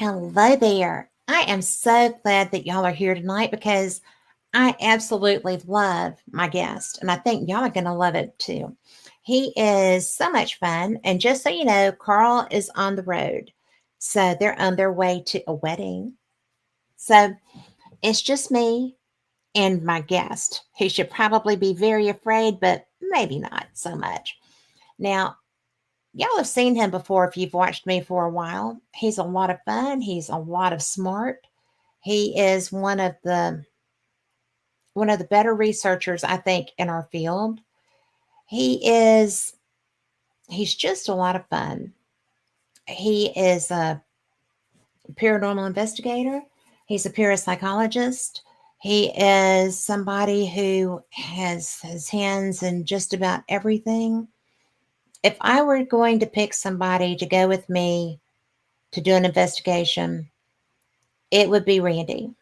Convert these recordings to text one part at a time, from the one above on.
Hello there. I am so glad that y'all are here tonight because I absolutely love my guest, and I think y'all are going to love it too. He is so much fun. And just so you know, Carl is on the road. So they're on their way to a wedding. So it's just me and my guest. He should probably be very afraid, but maybe not so much. Now, y'all have seen him before if you've watched me for a while. He's a lot of fun. He's a lot of smart. He is one of the better researchers I think in our field. He is he's just a lot of fun. He is a paranormal investigator. He's a parapsychologist. He is somebody who has his hands in just about everything. If I were going to pick somebody to go with me to do an investigation, it would be Randy.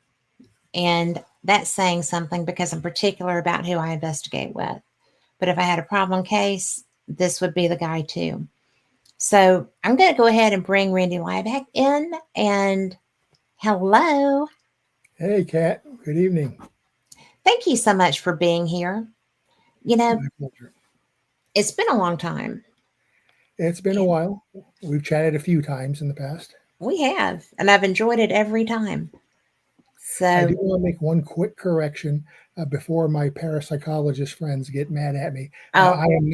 And that's saying something because I'm particular about who I investigate with. But if I had a problem case, this would be the guy too. So I'm going to go ahead and bring Randy Liebeck in. And hello. Hey, Kat. Good evening. Thank you so much for being here. You know, My pleasure. it's been a long time. It's been a And while. We've chatted a few times in the past. we have, and I've enjoyed it every time. I do So, want to make one quick correction before my parapsychologist friends get mad at me. oh, I am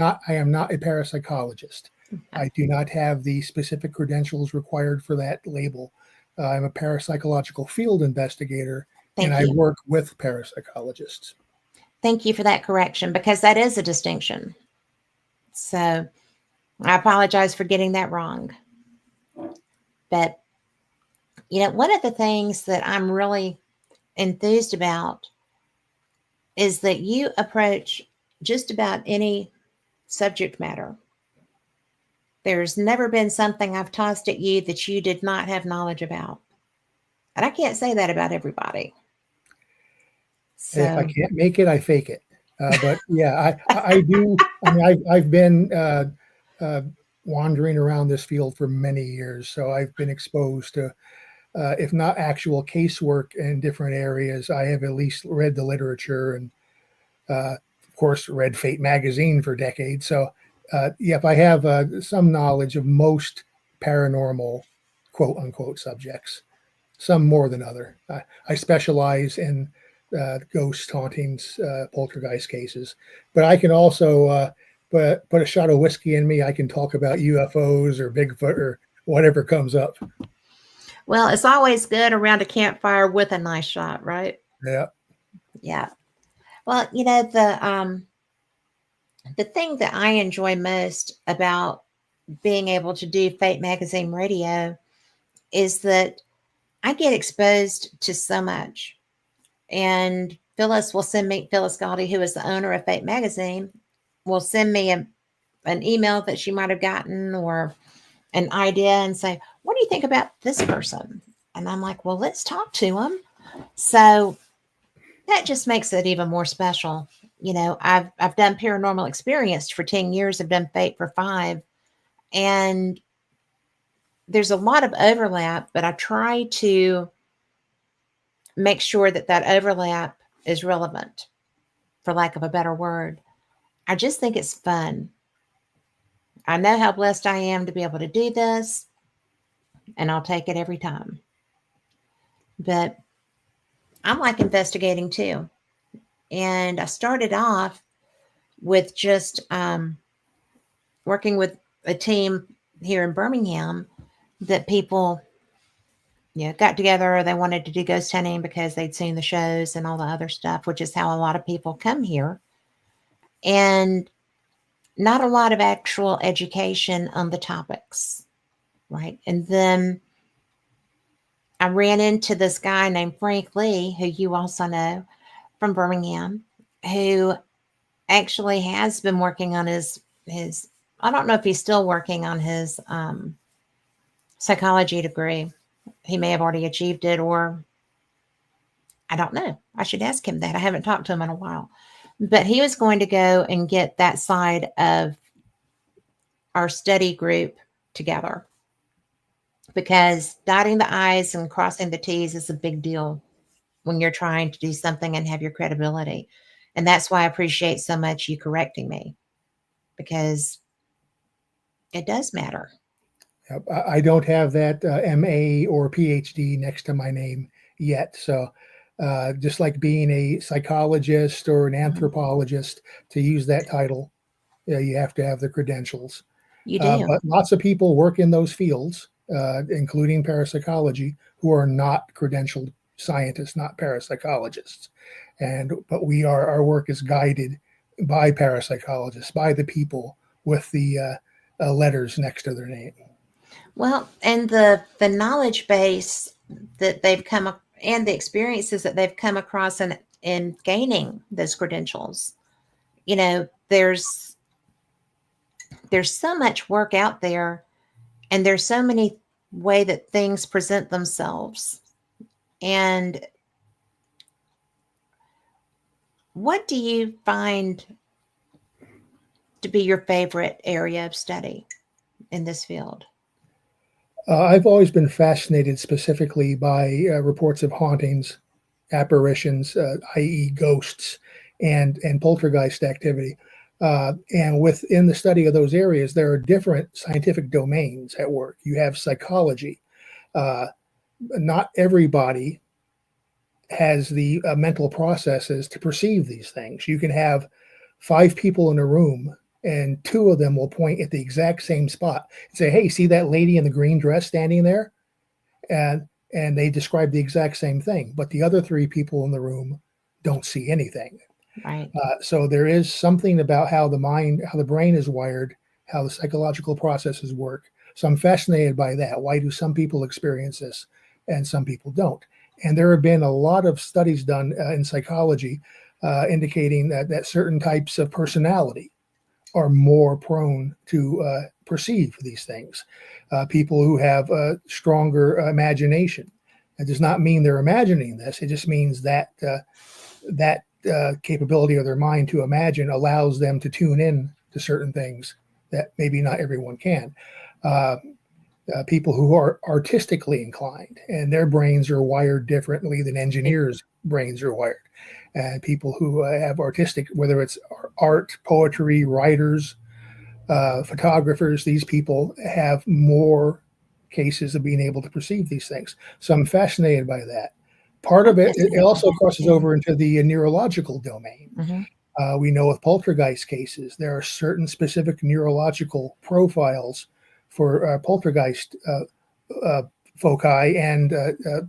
not a parapsychologist. uh, I do not have the specific credentials required for that label. I'm a parapsychological field investigator, and thank I you. work with parapsychologists. Thank you for that correction because that is a distinction. So I apologize for getting that wrong. But, one of the things that I'm really enthused about is that you approach just about any subject matter. There's never been something I've tossed at you that you did not have knowledge about. And I can't say that about everybody. If I So, can't make it, I fake it. But yeah, I do. I mean, I've been uh, wandering around this field for many years, so I've been exposed to, if not actual casework in different areas, I have at least read the literature and, of course, read Fate magazine for decades. So, yeah, if I have some knowledge of most paranormal, quote unquote, subjects, some more than other. I specialize in ghost hauntings, poltergeist cases, but I can also put a shot of whiskey in me. I can talk about UFOs or Bigfoot or whatever comes up. well, it's always good around a campfire with a nice shot, right? Yeah. Yeah. Well, the thing that I enjoy most about being able to do Fate Magazine radio is that I get exposed to so much. And Phyllis Galdi, who is the owner of Fate Magazine, will send me an email that she might have gotten or an idea and say, "What do you think about this person?" And I'm like, "Well, let's talk to them." So that just makes it even more special. I've done paranormal experience for 10 years. I've done Fate for 5, and there's a lot of overlap, but I try to make sure that that overlap is relevant, for lack of a better word. I just think it's fun. I know how blessed I am to be able to do this, and I'll take it every time. But I'm like investigating too. And I started off with just working with a team here in Birmingham that people, got together. They wanted to do ghost hunting because they'd seen the shows and all the other stuff, which is how a lot of people come here. And not a lot of actual education on the topics, right? And then I ran into this guy named Frank Lee, who you also know from Birmingham, who actually has been working on his I don't know if he's still working on his psychology degree. He may have already achieved it, or I don't know. I should ask him that. I haven't talked to him in a while. But he was going to go and get that side of our study group together. because dotting the I's and crossing the T's is a big deal when you're trying to do something and have your credibility. And that's why I appreciate so much you correcting me, because it does matter. Yep. I don't have that MA or PhD next to my name yet. So, just like being a psychologist or an Mhm. anthropologist, to use that title, you have to have the credentials. You do. But lots of people work in those fields, including parapsychology, who are not credentialed scientists, not parapsychologists. But our work is guided by parapsychologists, by the people with the letters next to their name. Well, and the knowledge base that they've and the experiences that they've come across in gaining those credentials. You know, there's so much work out there, and there's so many way that things present themselves. And what do you find to be your favorite area of study in this field? I've always been fascinated specifically by reports of hauntings, apparitions, i.e., ghosts, and poltergeist activity. And within the study of those areas, there are different scientific domains at work. You have psychology. Uh, Not everybody has the mental processes to perceive these things. You can have five people in a room, and two of them will point at the exact same spot and say, "Hey, see that lady in the green dress standing there?" and and they describe the exact same thing, but the other three people in the room don't see anything. Right. So there is something about how the mind, how the brain is wired, how the psychological processes work. So I'm fascinated by that. Why do some people experience this and some people don't? And there have been a lot of studies done in psychology indicating that certain types of personality are more prone to perceive these things. People who have a stronger imagination. It does not mean they're imagining this. It just means that capability of their mind to imagine allows them to tune in to certain things that maybe not everyone can. Uh, People who are artistically inclined and their brains are wired differently than engineers' brains are wired. And people who have artistic, whether it's art, poetry, writers, photographers, these people have more cases of being able to perceive these things. So I'm fascinated by that. Part I'm of it fascinated by also that crosses too. over into the neurological domain. Hmm. We know with poltergeist cases, there are certain specific neurological profiles for poltergeist uh, foci and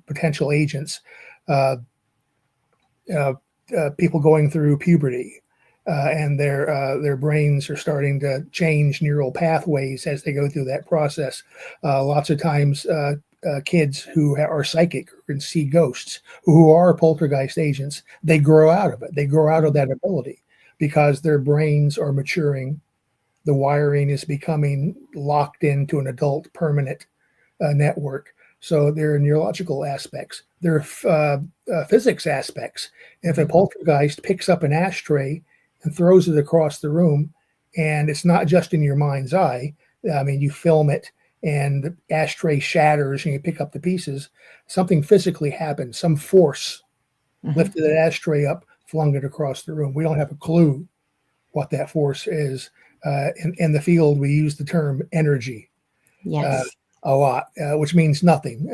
potential agents. Uh, uh, People going through puberty, and their brains are starting to change neural pathways as they go through that process. Lots of times, kids who are psychic or can see ghosts, who are poltergeist agents, they grow out of it. They grow out of that ability because their brains are maturing. The wiring is becoming locked into an adult permanent network. So there are neurological aspects. There are physics aspects. If a Hmm. poltergeist picks up an ashtray and throws it across the room, and it's not just in your mind's eye, I mean, you film it and the ashtray shatters and you pick up the pieces, something physically happened. Some force Hmm. lifted that ashtray up, flung it across the room. We don't have a clue what that force is. In the field, we use the term energy uh, Yes. a lot, which means nothing.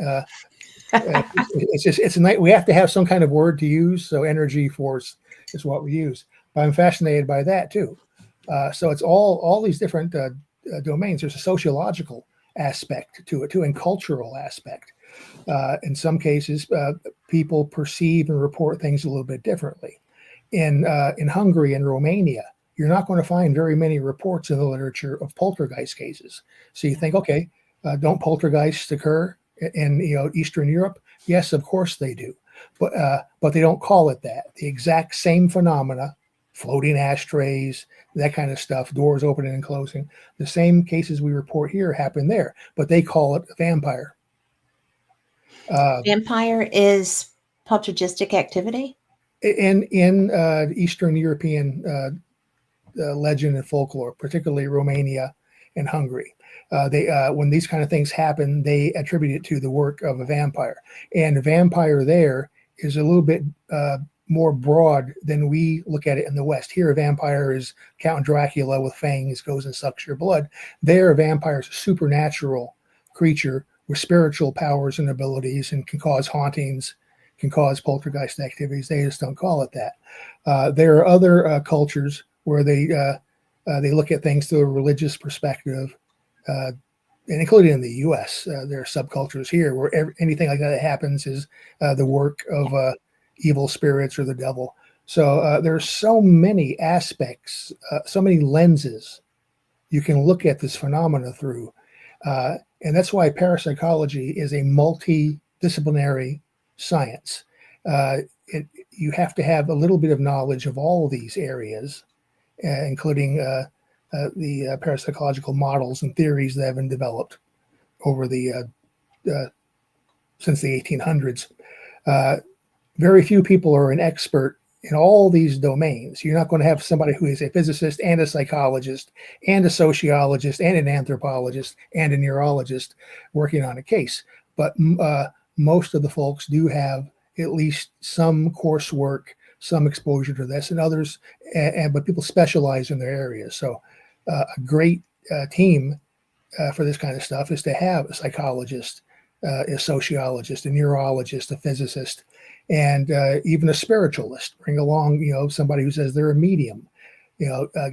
It's just it's a night we have to have some kind of word to use. So energy force is what we use. But I'm fascinated by that too. So it's all these different domains. There's a sociological aspect to it too, and cultural aspect. In some cases, people perceive and report things a little bit differently. In Hungary and Romania, you're not going to find very many reports in the literature of poltergeist cases. So you think, okay, don't poltergeists occur in Eastern Europe? Yes, of course they do, but they don't call it that. The exact same phenomena, floating ashtrays, that kind of stuff, doors opening and closing. The same cases we report here happen there, but they call it a vampire. Uh, Vampire is poltergeistic activity. in Eastern European legend and folklore, particularly Romania and Hungary. They when these kind of things happen, they attribute it to the work of a vampire, and a vampire there is a little bit more broad than we look at it in the West. Here, a vampire is Count Dracula with fangs, goes and sucks your blood. There, a vampire is a supernatural creature with spiritual powers and abilities and can cause hauntings, can cause poltergeist activities. They just don't call it that. There are other cultures where they look at things through a religious perspective, and including in the U.S., there are subcultures here where anything like that happens is the work of evil spirits or the devil. So there's so many aspects, so many lenses you can look at this phenomena through. And that's why parapsychology is a multidisciplinary science. You have to have a little bit of knowledge of all of these areas, including the parapsychological models and theories that have been developed over since the 1800s. Very few people are an expert in all these domains. You're not going to have somebody who is a physicist and a psychologist and a sociologist and an anthropologist and a neurologist working on a case. But most of the folks do have at least some coursework, some exposure to this, and others, but people specialize in their areas. So a great team for this kind of stuff is to have a psychologist, a sociologist, a neurologist, a physicist, and even a spiritualist. Bring along, somebody who says they're a medium,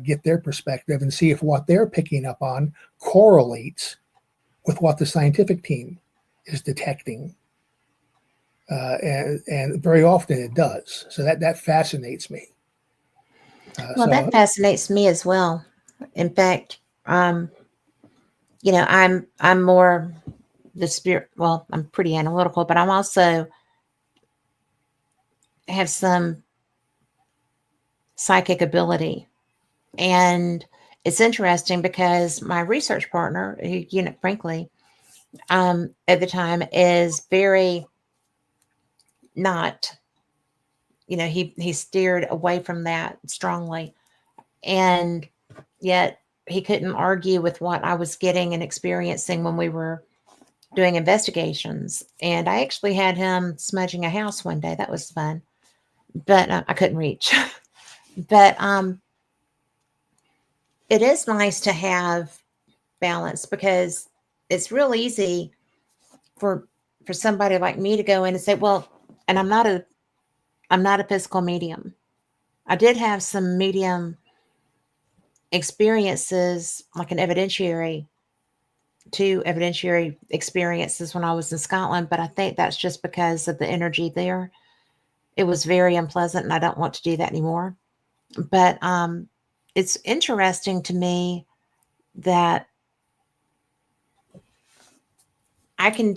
get their perspective and see if what they're picking up on correlates with what the scientific team is detecting. And very often it does. So that fascinates me. Well, that fascinates me as well. In fact, I'm more the spirit. Well, I'm pretty analytical, but I'm also have some psychic ability, and it's interesting because my research partner, who, frankly, at the time is very not, he steered away from that strongly, and yet he couldn't argue with what I was getting and experiencing when we were doing investigations. And I actually had him smudging a house one day. That was fun, but I couldn't reach. But it is nice to have balance, because it's real easy for somebody like me to go in and say, well, and I'm not a physical medium. I did have some medium experiences, like two evidentiary experiences when I was in Scotland, but I think that's just because of the energy there. It was very unpleasant, and I don't want to do that anymore. But it's interesting to me that I can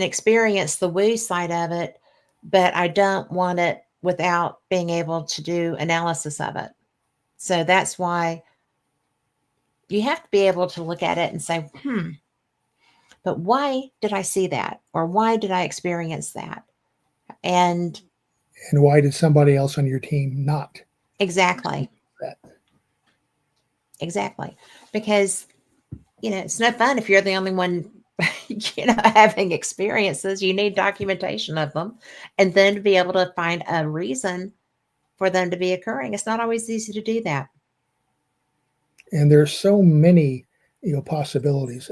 experience the woo side of it, but I don't want it without being able to do analysis of it. So that's why you have to be able to look at it and say, but why did I see that? Or why did I experience that? And why did somebody else on your team not? Exactly. That? Exactly. Because, it's no fun if you're the only one, having experiences. You need documentation of them, and then to be able to find a reason for them to be occurring. It's not always easy to do that. And there's so many, possibilities.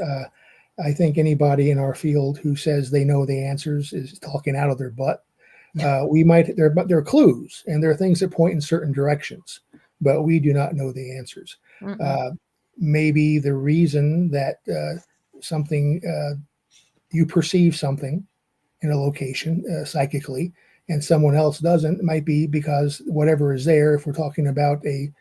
I think anybody in our field who says they know the answers is talking out of their butt. There are clues, and there are things that point in certain directions, but we do not know the answers. Maybe the reason that something you perceive something in a location psychically, and someone else doesn't, might be because whatever is there. If we're talking about a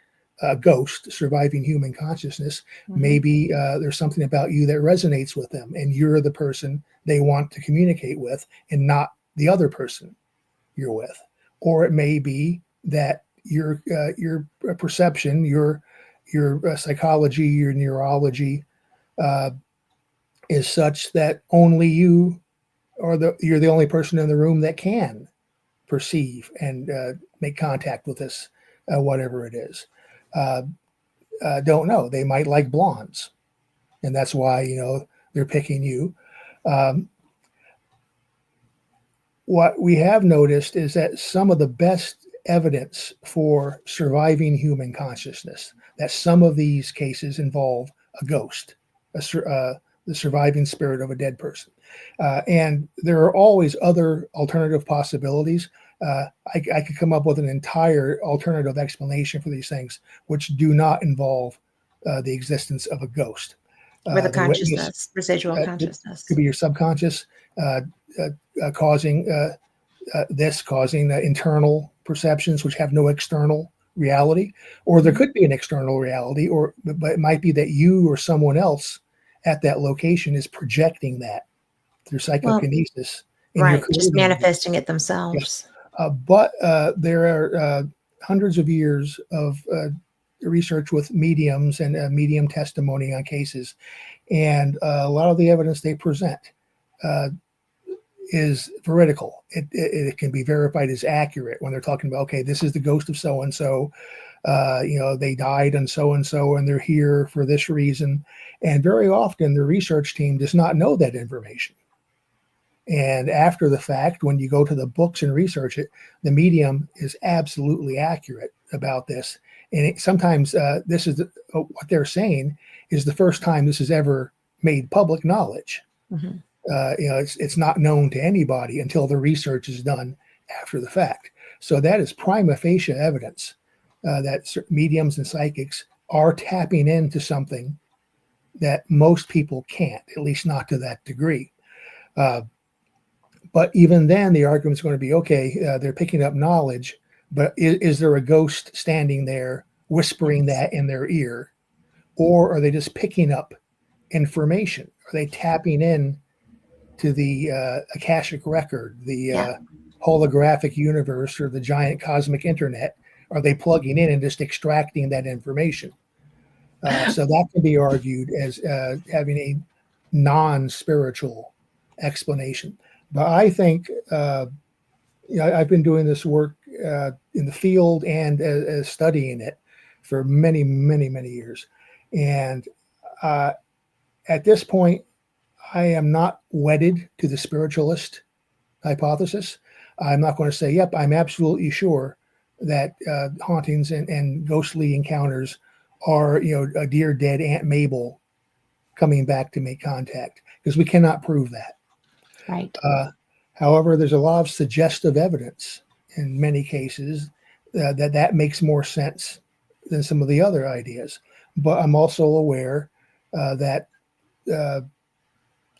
ghost surviving human consciousness, maybe there's something about you that resonates with them, and you're the person they want to communicate with, and not the other person you're with. Or it may be that your perception, your psychology, your neurology is such that only you you're the only person in the room that can perceive and make contact with this, whatever it is. Don't know. They might like blondes. and that's why they're picking you. Um, what we have noticed is that some of the best evidence for surviving human consciousness, that some of these cases involve a ghost, the surviving spirit of a dead person. And there are always other alternative possibilities. I could come up with an entire alternative explanation for these things, which do not involve the existence of a ghost. With a The witness consciousness, residual it could consciousness. be your subconscious uh, causing this, causing internal perceptions which have no external reality, or there Mhm. could be an external reality, or but it might be that you or someone else at that location is projecting that through Well, psychokinesis, and you're right, just creating it. manifesting it Yeah. themselves. But there are hundreds of years of research with mediums and medium testimony on cases, and a lot of the evidence they present uh, is veridical. It can be verified as accurate when they're talking about, okay, this is the ghost of so and so. They died and so, and they're here for this reason. And very often, the research team does not know that information. And after the fact, when you go to the books and research it, the medium is absolutely accurate about this. And sometimes this is what they're saying is the first time this is ever made public knowledge. Mhm. It's not known to anybody until the research is done after the fact. So that is prima facie evidence that mediums and psychics are tapping into something that most people can't, at least not to that degree. Uh, but even then, the argument is going to be, okay, they're picking up knowledge, but is there a ghost standing there whispering Yes. that in their ear, or are they just picking up information? Are they tapping in to the Akashic record, the Yeah. holographic universe, or the giant cosmic internet? Are they plugging in and just extracting that information? So that can be argued as having a non-spiritual explanation. But I think I've been doing this work in the field and as studying it for many, many, many years, and uh, at this point, I am not wedded to the spiritualist hypothesis. I'm not going to say, yep, I'm absolutely sure that hauntings and ghostly encounters are, a dear dead Aunt Mabel coming back to make contact, because we cannot prove that. Right. Uh, However, there's a lot of suggestive evidence in many cases that makes more sense than some of the other ideas. But I'm also aware that uh,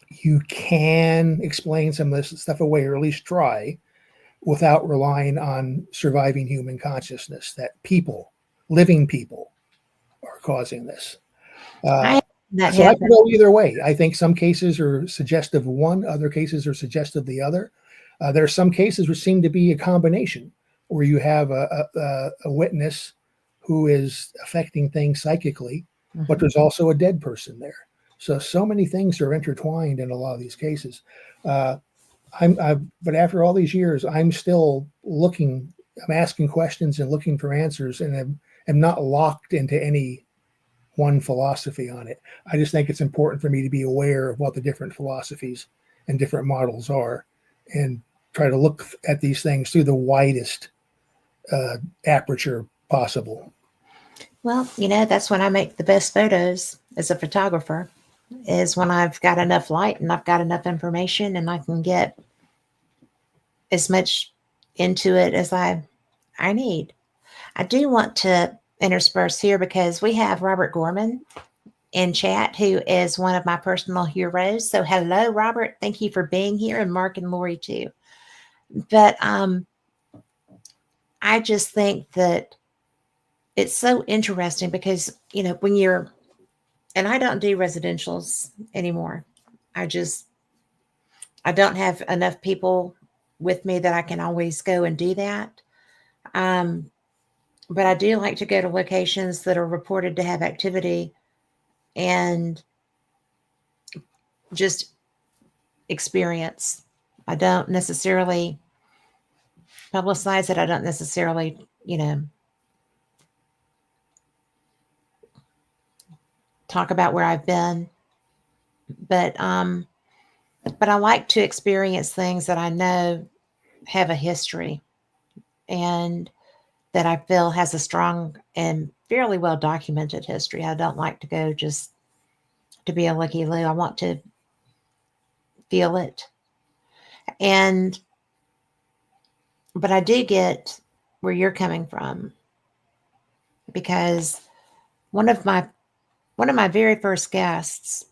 you can explain some of this stuff away, or at least try, without relying on surviving human consciousness, that people, living people, are causing this. I Uh, had that so I can happen. go either way. I think some cases are suggestive of one, other cases are suggestive of the other. There are some cases which seem to be a combination, where you have a witness who is affecting things psychically, but Mhm. there's also a dead person there. So many things are intertwined in a lot of these cases. Uh, but after all these years, I'm still looking. I'm asking questions and looking for answers, and am not locked into any one philosophy on it. I just think it's important for me to be aware of what the different philosophies and different models are, and try to look at these things through the widest uh, aperture possible. Well, that's when I make the best photos as a photographer, is when I've got enough light and I've got enough information and I can get as much into it as I need. I do want to intersperse here because we have Robert Gorman in chat, who is one of my personal heroes. So hello, Robert. Thank you for being here, and Mark and Lori too. But I just think that it's so interesting because when you're, and I don't do residentials anymore. I just I don't have enough people with me that I can always go and do that. Um, but I do like to go to locations that are reported to have activity and just experience. I don't necessarily publicize it. I don't necessarily, talk about where I've been. but but I like to experience things that I know have a history and that I feel has a strong and fairly well documented history. I don't like to go just to be a looky loo. I want to feel it. And but I do get where you're coming from because one of my one of my very first guests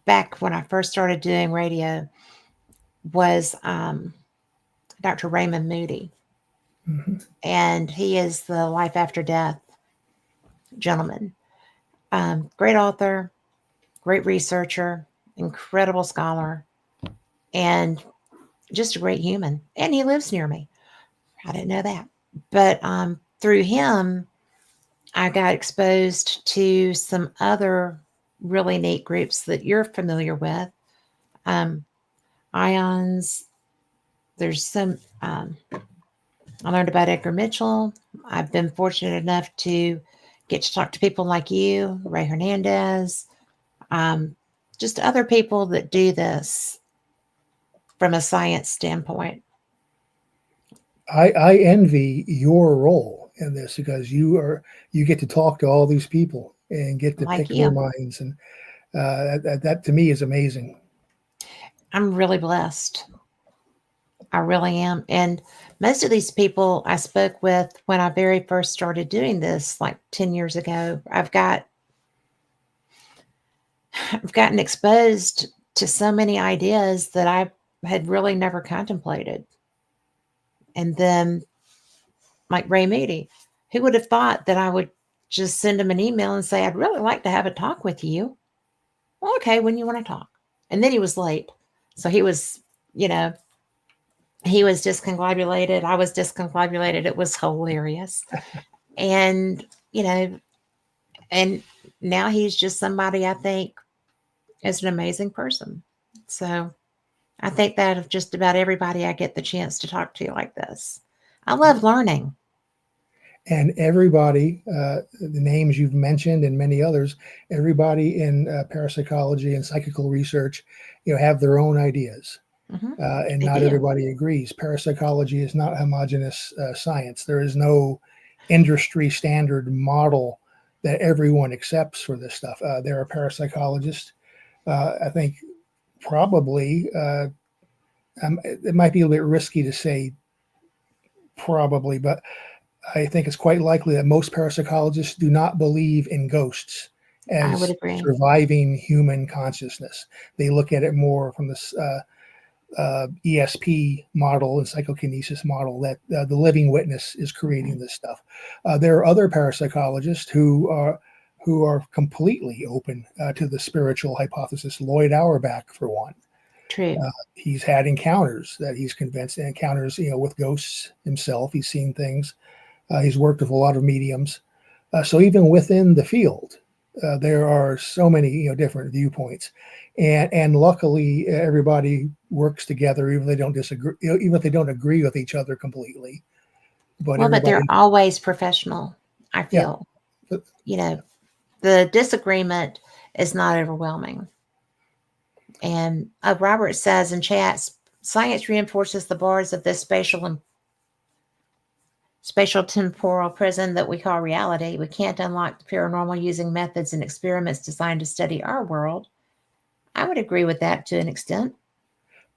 back when I first started doing radio was Dr. Raymond Moody, Hmm. and he is the life after death gentleman. Great author, great researcher, incredible scholar, and just a great human. And he lives near me. I didn't know that. But through him, I got exposed to some other really neat groups that you're familiar with. Um, Ions, there's some, I learned about Edgar Mitchell. I've been fortunate enough to get to talk to people like you, Ray Hernandez, um, just other people that do this from a science standpoint, I envy your role in this because you get to talk to all these people and get to like pick their you. minds, and that to me is amazing. I'm really blessed. I really am. And most of these people I spoke with when I very first started doing this, like 10 years ago, I've gotten exposed to so many ideas that I had really never contemplated. And then, like Ray Moody, who would have thought that I would just send him an email and say, I'd really like to have a talk with you. Well, okay, when you want to talk. And then he was late. So he was, you know, he was discombobulated. I was discombobulated. It was hilarious. And, you know, and now he's just somebody I think is an amazing person. So I think that of just about everybody I get the chance to talk to like this. I love learning. And everybody, the names you've mentioned and many others, everybody in parapsychology and psychical research, have their own ideas, Hmm. and They not do. everybody agrees. Parapsychology is not homogenous science. There is no industry standard model that everyone accepts for this stuff. There are parapsychologists. I think probably it might be a little bit risky to say probably, but I think it's quite likely that most parapsychologists do not believe in ghosts I would as agree. surviving human consciousness. They look at it more from this ESP model and psychokinesis model that the living witness is Hmm. creating this stuff. There are other parapsychologists who are completely open to the spiritual hypothesis. Lloyd Auerbach, for one, True. he's had encounters that he's convinced encounters, with ghosts himself. He's seen things. He's worked with a lot of mediums. So even within the field, there are so many different viewpoints, and luckily everybody works together, even if they don't disagree, even if they don't agree with each other completely. But Well, but they're everybody, always professional, I yeah, feel. but, You know, the disagreement is not overwhelming. And Robert says in chats, science reinforces the bars of this spatial temporal prison that we call reality. We can't unlock the paranormal using methods and experiments designed to study our world. I would agree with that to an extent.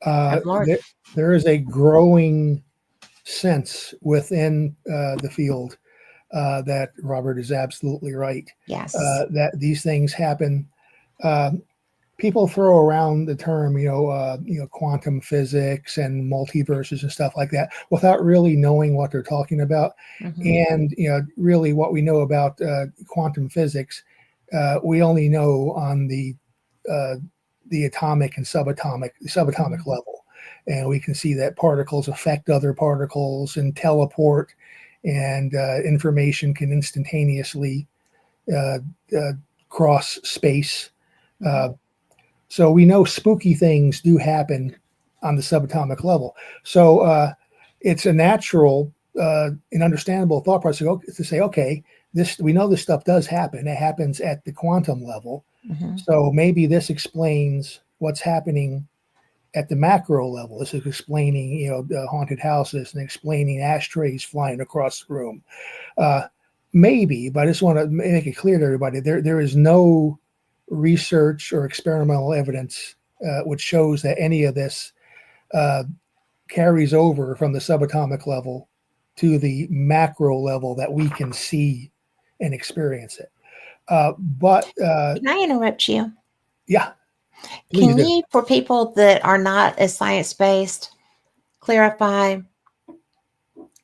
I've learned, there, there is a growing sense within the field that Robert is absolutely right. yes. That these things happen. Uh, People throw around the term, quantum physics and multiverses and stuff like that, without really knowing what they're talking about. Hmm. And really, what we know about quantum physics, we only know on uh, the atomic and subatomic Hmm. level, and we can see that particles affect other particles and teleport, and information can instantaneously uh, uh, cross space. Hmm. Uh, so we know spooky things do happen on the subatomic level. So it's a natural and understandable thought process to say, okay, this we know this stuff does happen. It happens at the quantum level. Hmm. So maybe this explains what's happening at the macro level. This is explaining, the haunted houses and explaining ashtrays flying across the room. Uh, Maybe, but I just want to make it clear to everybody: there is no research or experimental evidence which shows that any of this uh, carries over from the subatomic level to the macro level that we can see and experience it. But Can I interrupt you? yeah, please Can do. you, for people that are not as science based, clarify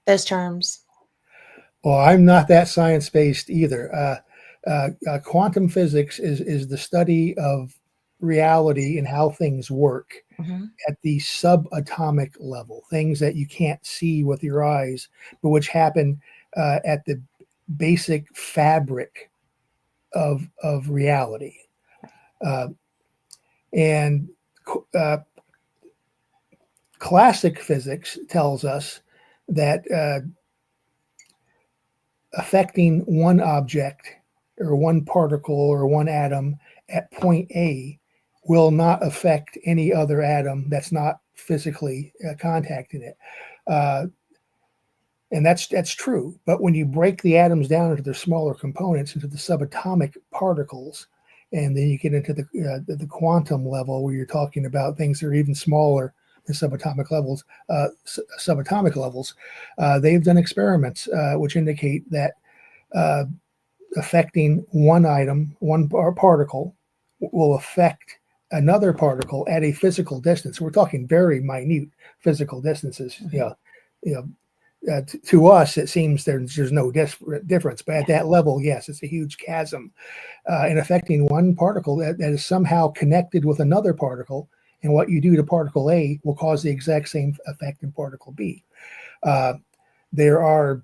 those terms? Well, I'm not that science based either. Quantum physics is the study of reality and how things work Hmm. at the subatomic level, things that you can't see with your eyes, but which happen at the basic fabric of reality. Uh, and uh, classic physics tells us that affecting one object or one particle or one atom at point A will not affect any other atom that's not physically contacting it. Uh, and that's true. But when you break the atoms down into their smaller components, into the subatomic particles, and then you get into the quantum level where you're talking about things that are even smaller than subatomic levels, they've done experiments which indicate that uh, affecting one item, one particle, will affect another particle at a physical distance. We're talking very minute physical distances. Hmm. You to us, it seems there's no difference, but at Yeah, that level, yes, it's a huge chasm. And affecting one particle that is somehow connected with another particle, and what you do to particle A will cause the exact same effect in particle B. Uh, there are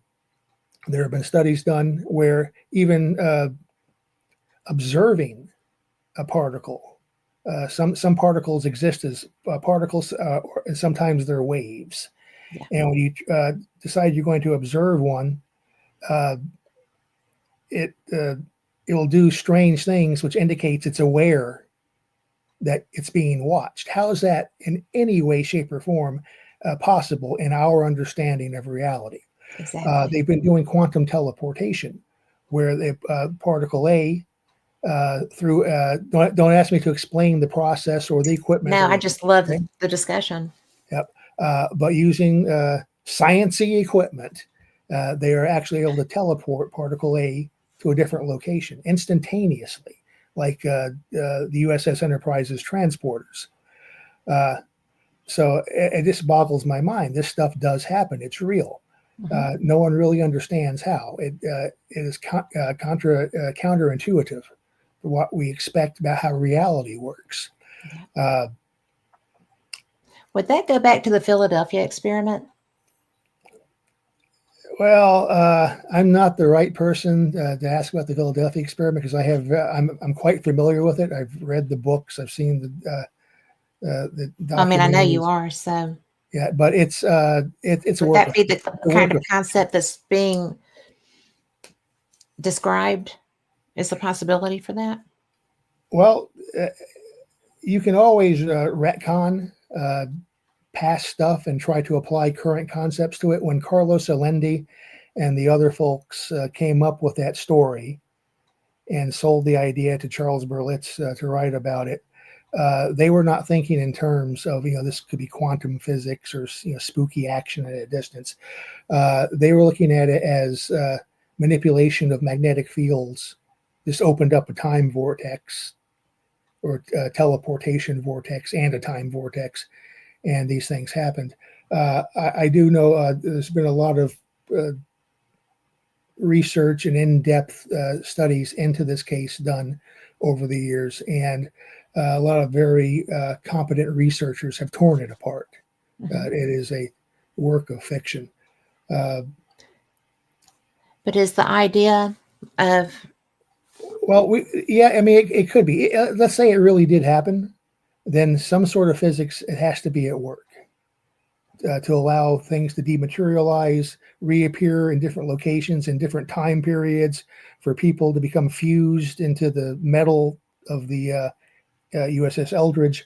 there have been studies done where even observing a particle. Some particles exist as particles, and sometimes they're waves. yeah, And when you decide you're going to observe one, uh, it it will do strange things, which indicates it's aware that it's being watched. How is that in any way, shape, or form possible in our understanding of reality? exactly. They've been doing quantum teleportation, where the particle A through don't ask me to explain the process or the equipment No, they're I using. just love Okay? the discussion. Yep. But using sciency equipment, they are actually able to teleport particle A to a different location instantaneously, like the USS Enterprise's transporters. Uh, so it just boggles my mind. This stuff does happen. It's real. Hmm. No one really understands how. It is counterintuitive for what we expect about how reality works. Yeah. Uh, Would that go back to the Philadelphia experiment? well, I'm not the right person to ask about the Philadelphia experiment because I'm quite familiar with it. I've read the books. I've seen the I mean, I know you documentaries. are. So Yeah, but it's a would work that of be the a kind work of of fiction. concept that's being described? Is the possibility for that? Well, uh, you can always retcon past stuff and try to apply current concepts to it. When Carlos Allende and the other folks came up with that story and sold the idea to Charles Berlitz to write about it, they were not thinking in terms of this could be quantum physics or spooky action at a distance. They were looking at it as manipulation of magnetic fields. This opened up a time vortex or teleportation vortex and a time vortex, and these things happened. I do know there's been a lot of uh, research and in-depth studies into this case done over the years, and a lot of very competent researchers have torn it apart. Hmm. It is a work of fiction. Uh, But is the idea of well, yeah, I mean, it could be. Let's say it really did happen, then some sort of physics it has to be at work to allow things to dematerialize, reappear in different locations in different time periods, for people to become fused into the metal of the USS Eldridge.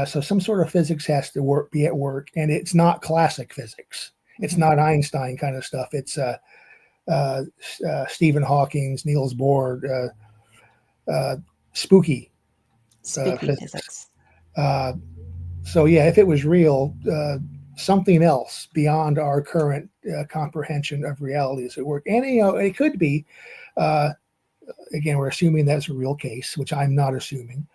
So some sort of physics has to be at work, and it's not classic physics. It's not Einstein kind of stuff. It's Stephen Hawking's, Niels Bohr, spooky Spooky physics. physics. So yeah, if it was real, something else beyond our current comprehension of reality is at work. And it could be. Again, we're assuming that's a real case, which I'm not assuming.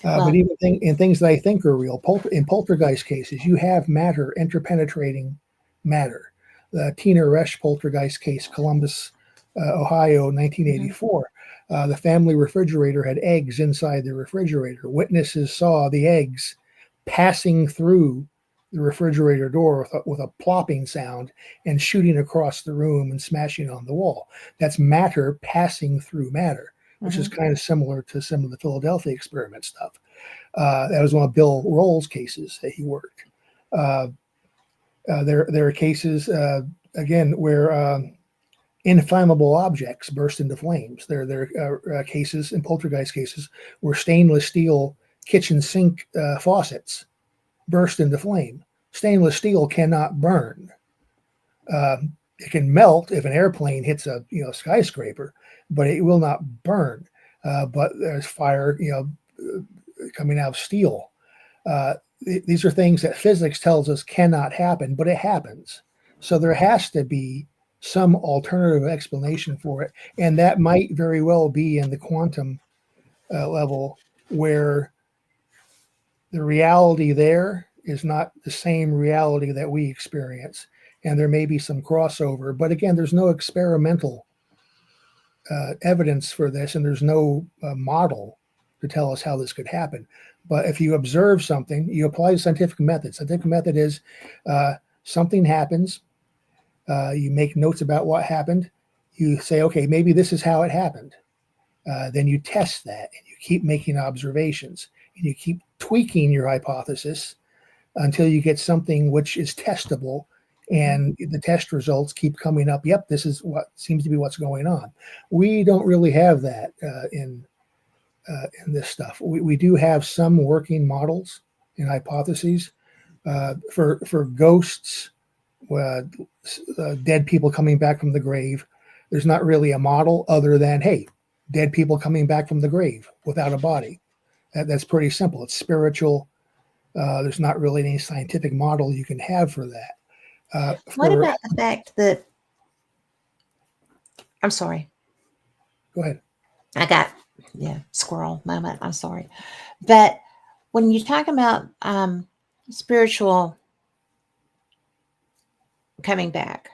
But Well, even in things that I think are real, in poltergeist cases, you have matter interpenetrating matter. The Tina Resch poltergeist case, Columbus, Ohio, mhm, 1984. The family refrigerator had eggs inside the refrigerator. Witnesses saw the eggs passing through the refrigerator door with a plopping sound and shooting across the room and smashing on the wall. That's matter passing through matter, which is mhm. kind of similar to some of the Philadelphia experiment stuff. That was one of Bill Roll's cases that he worked. Uh, there are cases again where inflammable objects burst into flames. There are cases in poltergeist cases where stainless steel kitchen sink faucets burst into flame. Stainless steel cannot burn. It can melt if an airplane hits a skyscraper, but it will not burn. But there's fire, coming out of steel. Uh, these are things that physics tells us cannot happen, but it happens. So there has to be some alternative explanation for it, and that might very well be in the quantum level, where the reality there is not the same reality that we experience, and there may be some crossover. But again, there's no experimental evidence for this, and there's no model to tell us how this could happen. But if you observe something, you apply scientific method. Scientific method is something happens, you make notes about what happened, you say, okay, maybe this is how it happened. Then you test that, and you keep making observations, and you keep tweaking your hypothesis until you get something which is testable, and the test results keep coming up. Yep, this is what seems to be what's going on. We don't really have that in this stuff. We do have some working models and hypotheses for ghosts, dead people coming back from the grave. There's not really a model other than, hey, dead people coming back from the grave without a body. That's pretty simple. It's spiritual. There's not really any scientific model you can have for that. What about the fact that, I'm sorry, Go ahead. I got, yeah, squirrel moment. I'm sorry. But when you talk about spiritual coming back,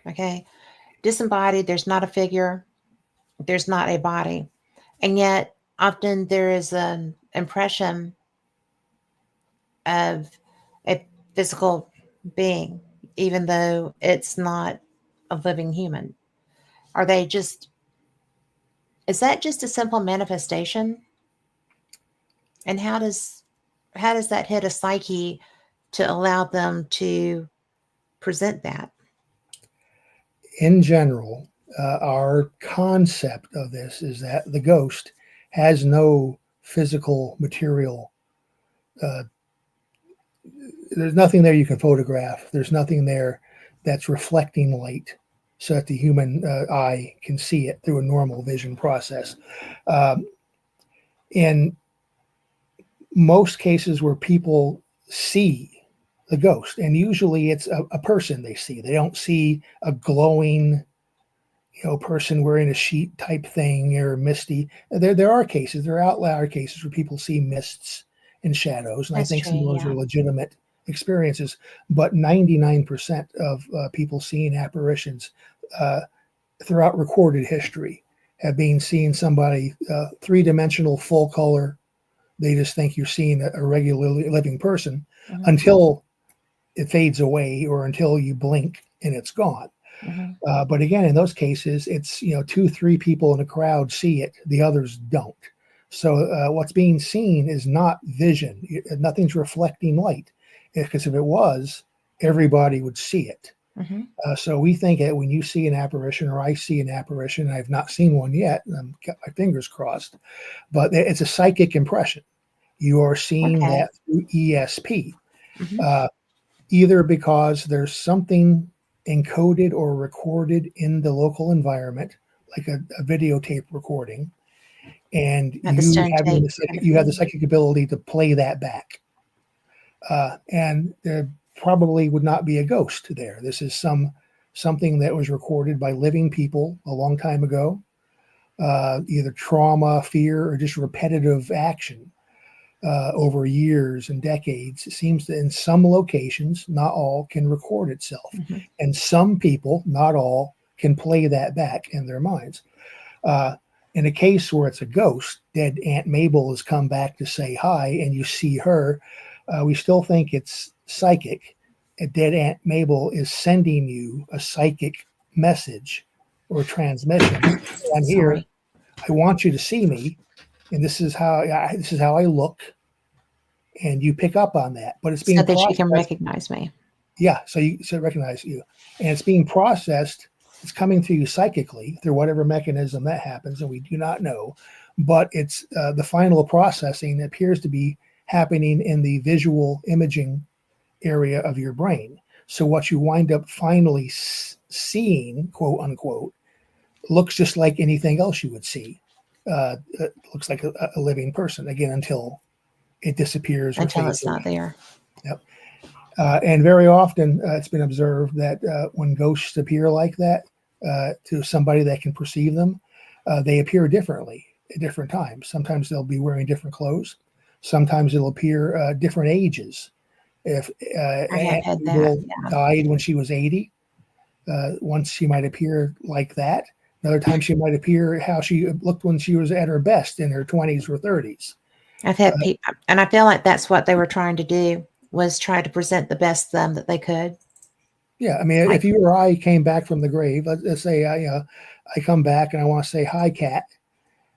okay, disembodied, there's not a figure, there's not a body. And yet, often there is an impression of a physical being, even though it's not a living human. Are they just, is that just a simple manifestation? And how does that hit a psyche to allow them to present that? In general, our concept of this is that the ghost has no physical material. Uh, there's nothing there you can photograph. There's nothing there that's reflecting light so that the human eye can see it through a normal vision process. Um, in most cases where people see the ghost, and usually it's a person they see, they don't see a glowing person wearing a sheet type thing or misty. There are cases, there are outlier cases where people see mists and shadows, and I That's think true, some of those yeah. are legitimate experiences. But 99% of people seeing apparitions uh, throughout recorded history have been seeing somebody three-dimensional, full color. They just think you're seeing a regularly living person Hmm. until it fades away or until you blink and it's gone. Hmm. But again, in those cases, it's two, three people in a crowd see it, the others don't. So what's being seen is not vision. Nothing's reflecting light, because if it was, everybody would see it. Hmm. So we think that when you see an apparition, or I see an apparition, I've not seen one yet, and I've got my fingers crossed, but it's a psychic impression. You are seeing Okay. that through ESP, Hmm. uh, either because there's something encoded or recorded in the local environment, like a videotape recording, and At the stone tape kind of you have the thing. psychic ability to play that back. And there probably would not be a ghost there. This is something that was recorded by living people a long time ago, either trauma, fear, or just repetitive action over years and decades. It seems that in some locations, not all, can record itself, Hmm. and some people, not all, can play that back in their minds. Uh, in a case where it's a ghost, dead Aunt Mabel has come back to say hi, and you see her, we still think it's psychic. A dead Aunt Mabel is sending you a psychic message or transmission. I'm here. Sorry. I want you to see me, and this is how I look, and you pick up on that. But it's So being that you can processed. recognize me. Yeah, so it recognize you, and it's being processed. It's coming through you psychically through whatever mechanism that happens, and we do not know. But it's the final processing appears to be happening in the visual imaging area of your brain. So what you wind up finally seeing, quote unquote, looks just like anything else you would see. It looks like a living person again until it disappears or Until fades it's away. not there. Yep. And very often it's been observed that when ghosts appear like that to somebody that can perceive them, they appear differently at different times. Sometimes they'll be wearing different clothes. Sometimes it'll appear different ages. If I have Aunt had that. Mabel Yeah. died when she was 80, once she might appear like that. Another time she might appear how she looked when she was at her best in her 20s or 30s. I've had people, and I feel like that's what they were trying to do, was try to present the best them that they could. Yeah, I mean, Like, if you or I came back from the grave, let's say I come back and I want to say hi, cat.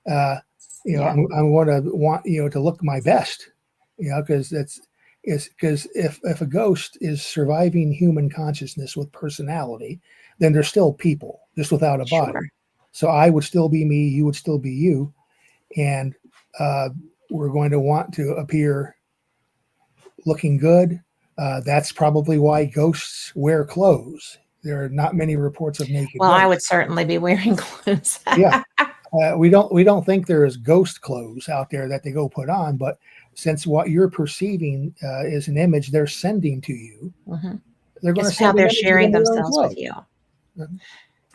Uh, yeah, I'm going to want to look my best, because it's because if a ghost is surviving human consciousness with personality, then they're still people, just without a body. sure. So I would still be me, you would still be you, and uh, we're going to want to appear looking good. That's probably why ghosts wear clothes. There are not many reports of naked Well, I would ghosts. certainly be wearing clothes. Yeah, we don't think there is ghost clothes out there that they go put on, but since what you're perceiving is an image they're sending to you, Hmm. they're going to It's how send an they're image within sharing their own themselves with clothes. you. Mhm.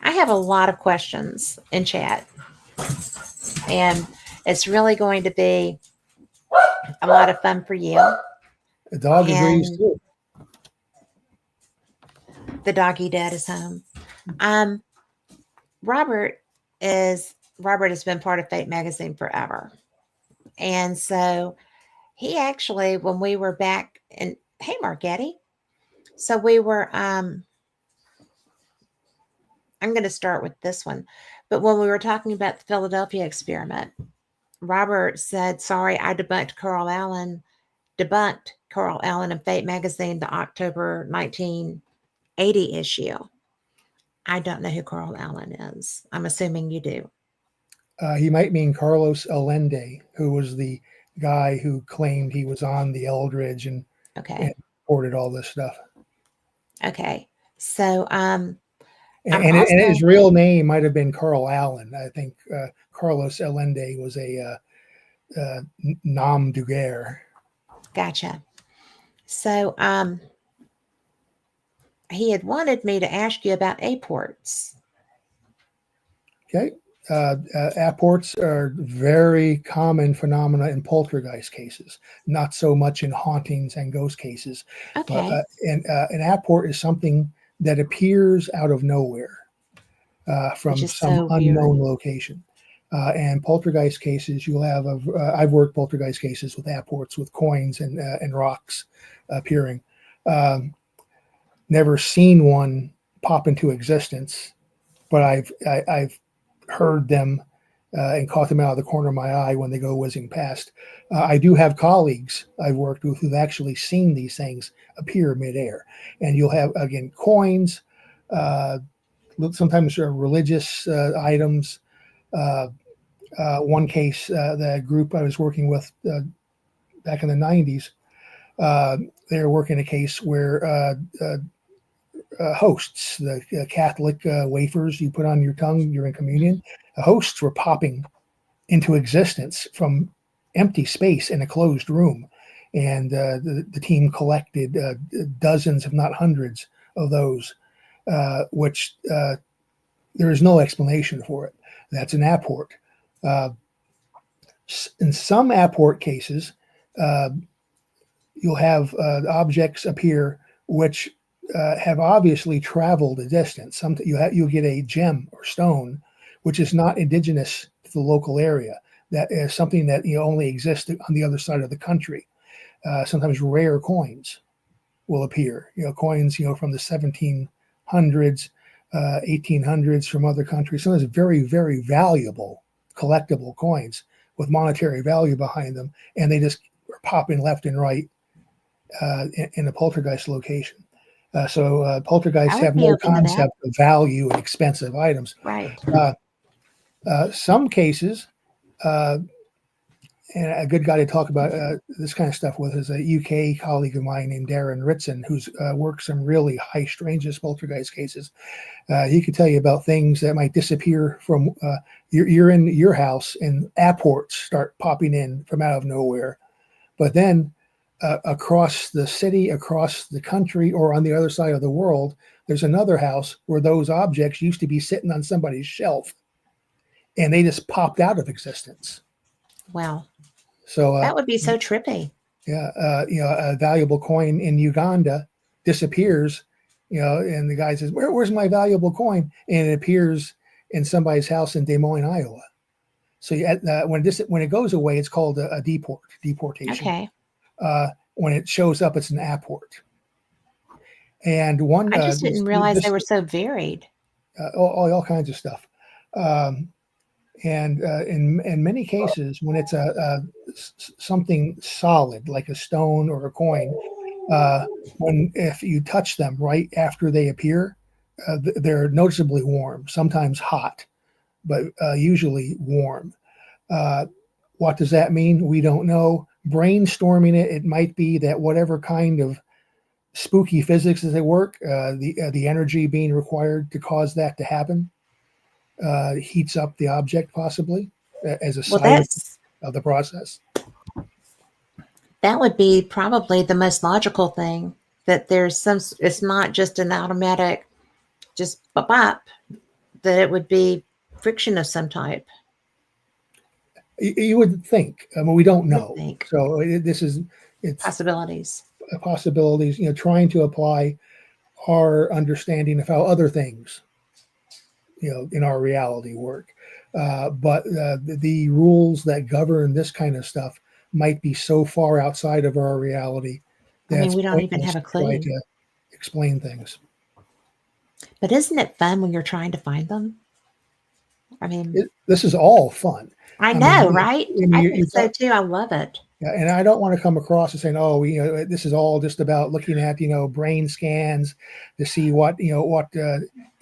I have a lot of questions in chat, and it's really going to be a lot of fun for you. The dog agrees And too. the doggy dad is home. Um, Robert Robert has been part of Fate magazine forever, and so he actually, when we were back in, hey Margetti, so we were I'm going to start with this one, but when we were talking about the Philadelphia experiment, Robert said, "Sorry, I debunked Carl Allen in Fate magazine, the October 1980 issue." I don't know who Carl Allen is. I'm assuming you do. He might mean Carlos Allende, who was the guy who claimed he was on the Eldridge and Okay. reported all this stuff. Okay. So I'm And also his real name might have been Carl Allen. I think Carlos Allende was a nom de guerre. gotcha. So he had wanted me to ask you about airports. Okay. Apports are very common phenomena in poltergeist cases, not so much in hauntings and ghost cases. But Okay. an apport is something that appears out of nowhere Which from is some so weird. unknown location. And poltergeist cases, you'll have. I've worked poltergeist cases with apports, with coins and rocks appearing. Um, Never seen one pop into existence, but I've heard them and caught them out of the corner of my eye when they go whizzing past. I do have colleagues I've worked with who've actually seen these things appear midair, and you'll have again coins. uh, sometimes religious items. Uh, One case, the group I was working with back in the 90s, they were working a case where hosts, the Catholic wafers you put on your tongue during communion, the hosts were popping into existence from empty space in a closed room. And the team collected dozens, if not hundreds, of those, which there is no explanation for it. That's an apport. Uh, in some apport cases, uh, you'll have objects appear which have obviously traveled a distance. You'll get a gem or stone which is not indigenous to the local area. That is something that only exists on the other side of the country. Sometimes rare coins will appear. Coins from the 1700s, 1800s from other countries. Sometimes very, very valuable collectible coins with monetary value behind them, and they just are popping left and right in a poltergeist location. So I poltergeists would have be no open to that. concept of value and expensive items. Right. Uh, some cases, and a good guy to talk about this kind of stuff with is a UK colleague of mine named Darren Ritson, who's worked some really high strangeness poltergeist cases. He could tell you about things that might disappear from you're in your house and apports start popping in from out of nowhere. But then across the city, across the country, or on the other side of the world, there's another house where those objects used to be sitting on somebody's shelf and they just popped out of existence. Wow. So That would be so trippy. yeah, a valuable coin in Uganda disappears, and the guy says, where's my valuable coin? And it appears in somebody's house in Des Moines, Iowa. So when it goes away, it's called a deportation. Okay. When it shows up, it's an apport. And one, I just didn't realize they this were so varied. all kinds of stuff. And in many cases, when it's something solid like a stone or a coin, if you touch them right after they appear, they're noticeably warm, sometimes hot, but usually warm. What does that mean? We don't know. Brainstorming it, it might be that whatever kind of spooky physics as they work, the energy being required to cause that to happen heats up the object possibly as a Well, side of the process. that would be probably the most logical thing, that it's not just an automatic, just bop, bop, that it would be friction of some type. You would think. I mean, we don't know. Think. So it's Possibilities. Possibilities, trying to apply our understanding of how other things, in our reality work. But the rules that govern this kind of stuff might be so far outside of our reality that it's we don't even pointless have a to try clue. to explain things. But isn't it fun when you're trying to find them? I mean, This is all fun. I I know, mean, right? I think so too. I love it. Yeah, and I don't want to come across as saying, "Oh, this is all just about looking at brain scans to see what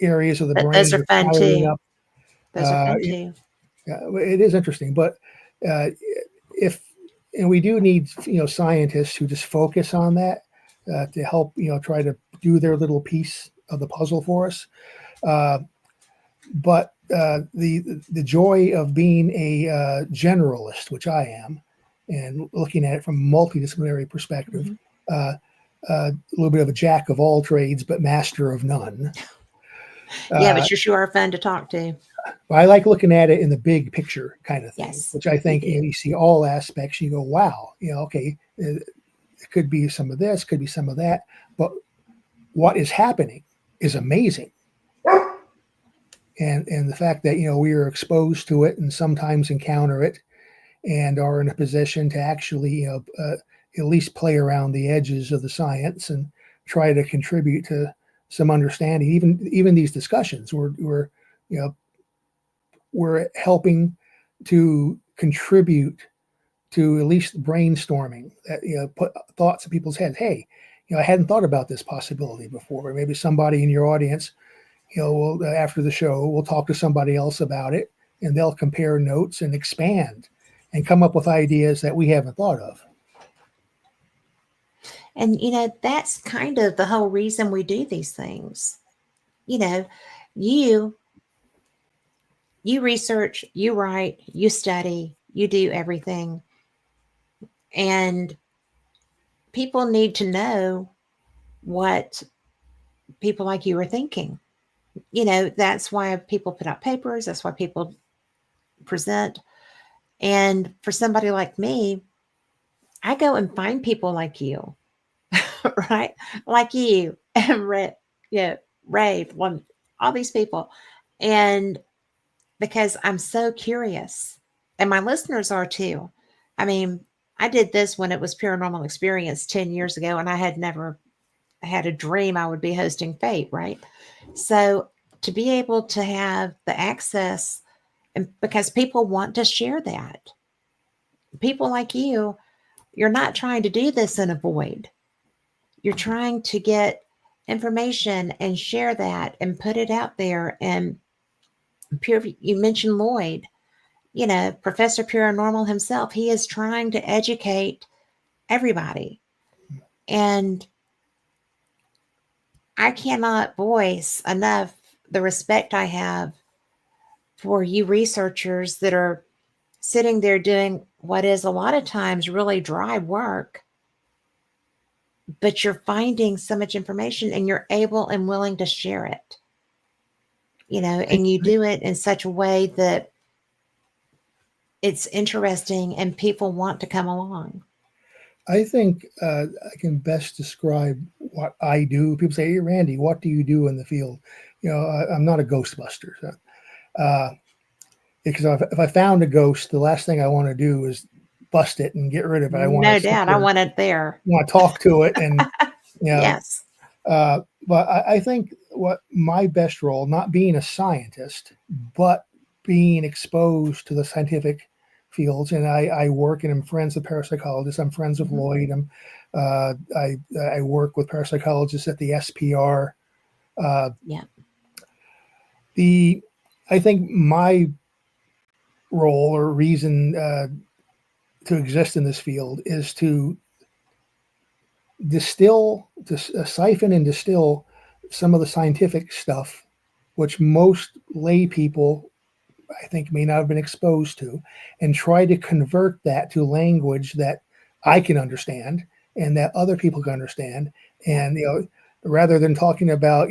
areas of the But brain those are are fun firing too. up." Those are fun It, too. it is interesting, but if and we do need scientists who just focus on that to help try to do their little piece of the puzzle for us. But the joy of being a generalist, which I am, and looking at it from a multidisciplinary perspective, Mm-hmm. A little bit of a jack of all trades, but master of none. Yeah, but you sure are fun to talk to. I like looking at it in the big picture kind of thing, Yes, which I think you see all aspects. You go, wow, okay, it could be some of this, could be some of that, but what is happening is amazing. And the fact that we are exposed to it and sometimes encounter it and are in a position to actually at least play around the edges of the science and try to contribute to some understanding. Even these discussions, we're helping to contribute to at least brainstorming that put thoughts in people's heads. Hey, I hadn't thought about this possibility before. Or maybe somebody in your audience after the show, we'll talk to somebody else about it, and they'll compare notes and expand and come up with ideas that we haven't thought of. And, that's kind of the whole reason we do these things. You know, you you research, you write, you study, you do everything. And people need to know what people like you are thinking. That's why people put out papers, that's why people present. And for somebody like me, I go and find people like you, right? Like you and yeah, Ray, one, all these people. And because I'm so curious, and my listeners are too. I mean, I did this when it was Paranormal Experience 10 years ago, and I had never had a dream I would be hosting Fate, right? So to be able to have the access, and because people want to share that, people like you're not trying to do this in a void. You're trying to get information and share that and put it out there. And you mentioned Lloyd, Professor Paranormal himself, he is trying to educate everybody. And I cannot voice enough the respect I have for you researchers that are sitting there doing what is a lot of times really dry work, but you're finding so much information and you're able and willing to share it, I, and you do it in such a way that it's interesting and people want to come along. I think I can best describe what I do. People say, "Hey, Randy, what do you do in the field?" I'm not a Ghostbuster. So, because if I found a ghost, the last thing I want to do is bust it and get rid of it. I want to No sit doubt. I there, want it there. want to talk to it, and you know. Yes. But I think what my best role, not being a scientist, but being exposed to the scientific fields, and I work and I'm friends with parapsychologists. I'm friends with Mhm. Lloyd. I work with parapsychologists at the SPR. Uh, Yeah. the I think my role or reason to exist in this field is to siphon and distill some of the scientific stuff, which most lay people, I think, may not have been exposed to, and try to convert that to language that I can understand and that other people can understand. Yeah. And rather than talking about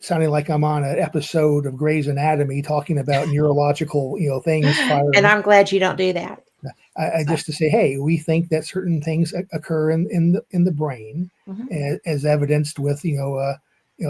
sounding like I'm on an episode of Grey's Anatomy talking about neurological things And firing. I'm glad you don't do that. I So, just to say, hey, we think that certain things occur in the brain, mhm. as evidenced with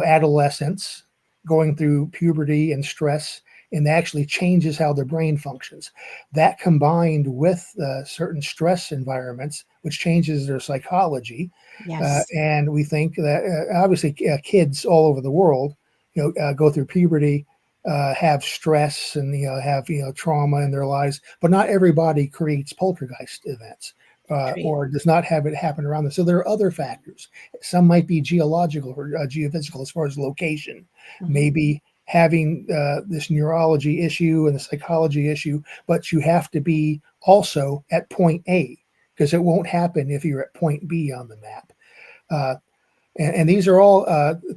adolescence going through puberty and stress, and actually changes how the brain functions. That combined with certain stress environments, which changes their psychology, Yes. and we think that obviously kids all over the world, go through puberty, have stress and have trauma in their lives, but not everybody creates poltergeist events True. or does not have it happen around them. So there are other factors. Some might be geological or geophysical as far as location, Mhm. maybe having this neurology issue and the psychology issue, but you have to be also at point A because it won't happen if you're at point B on the map. Uh, and these are all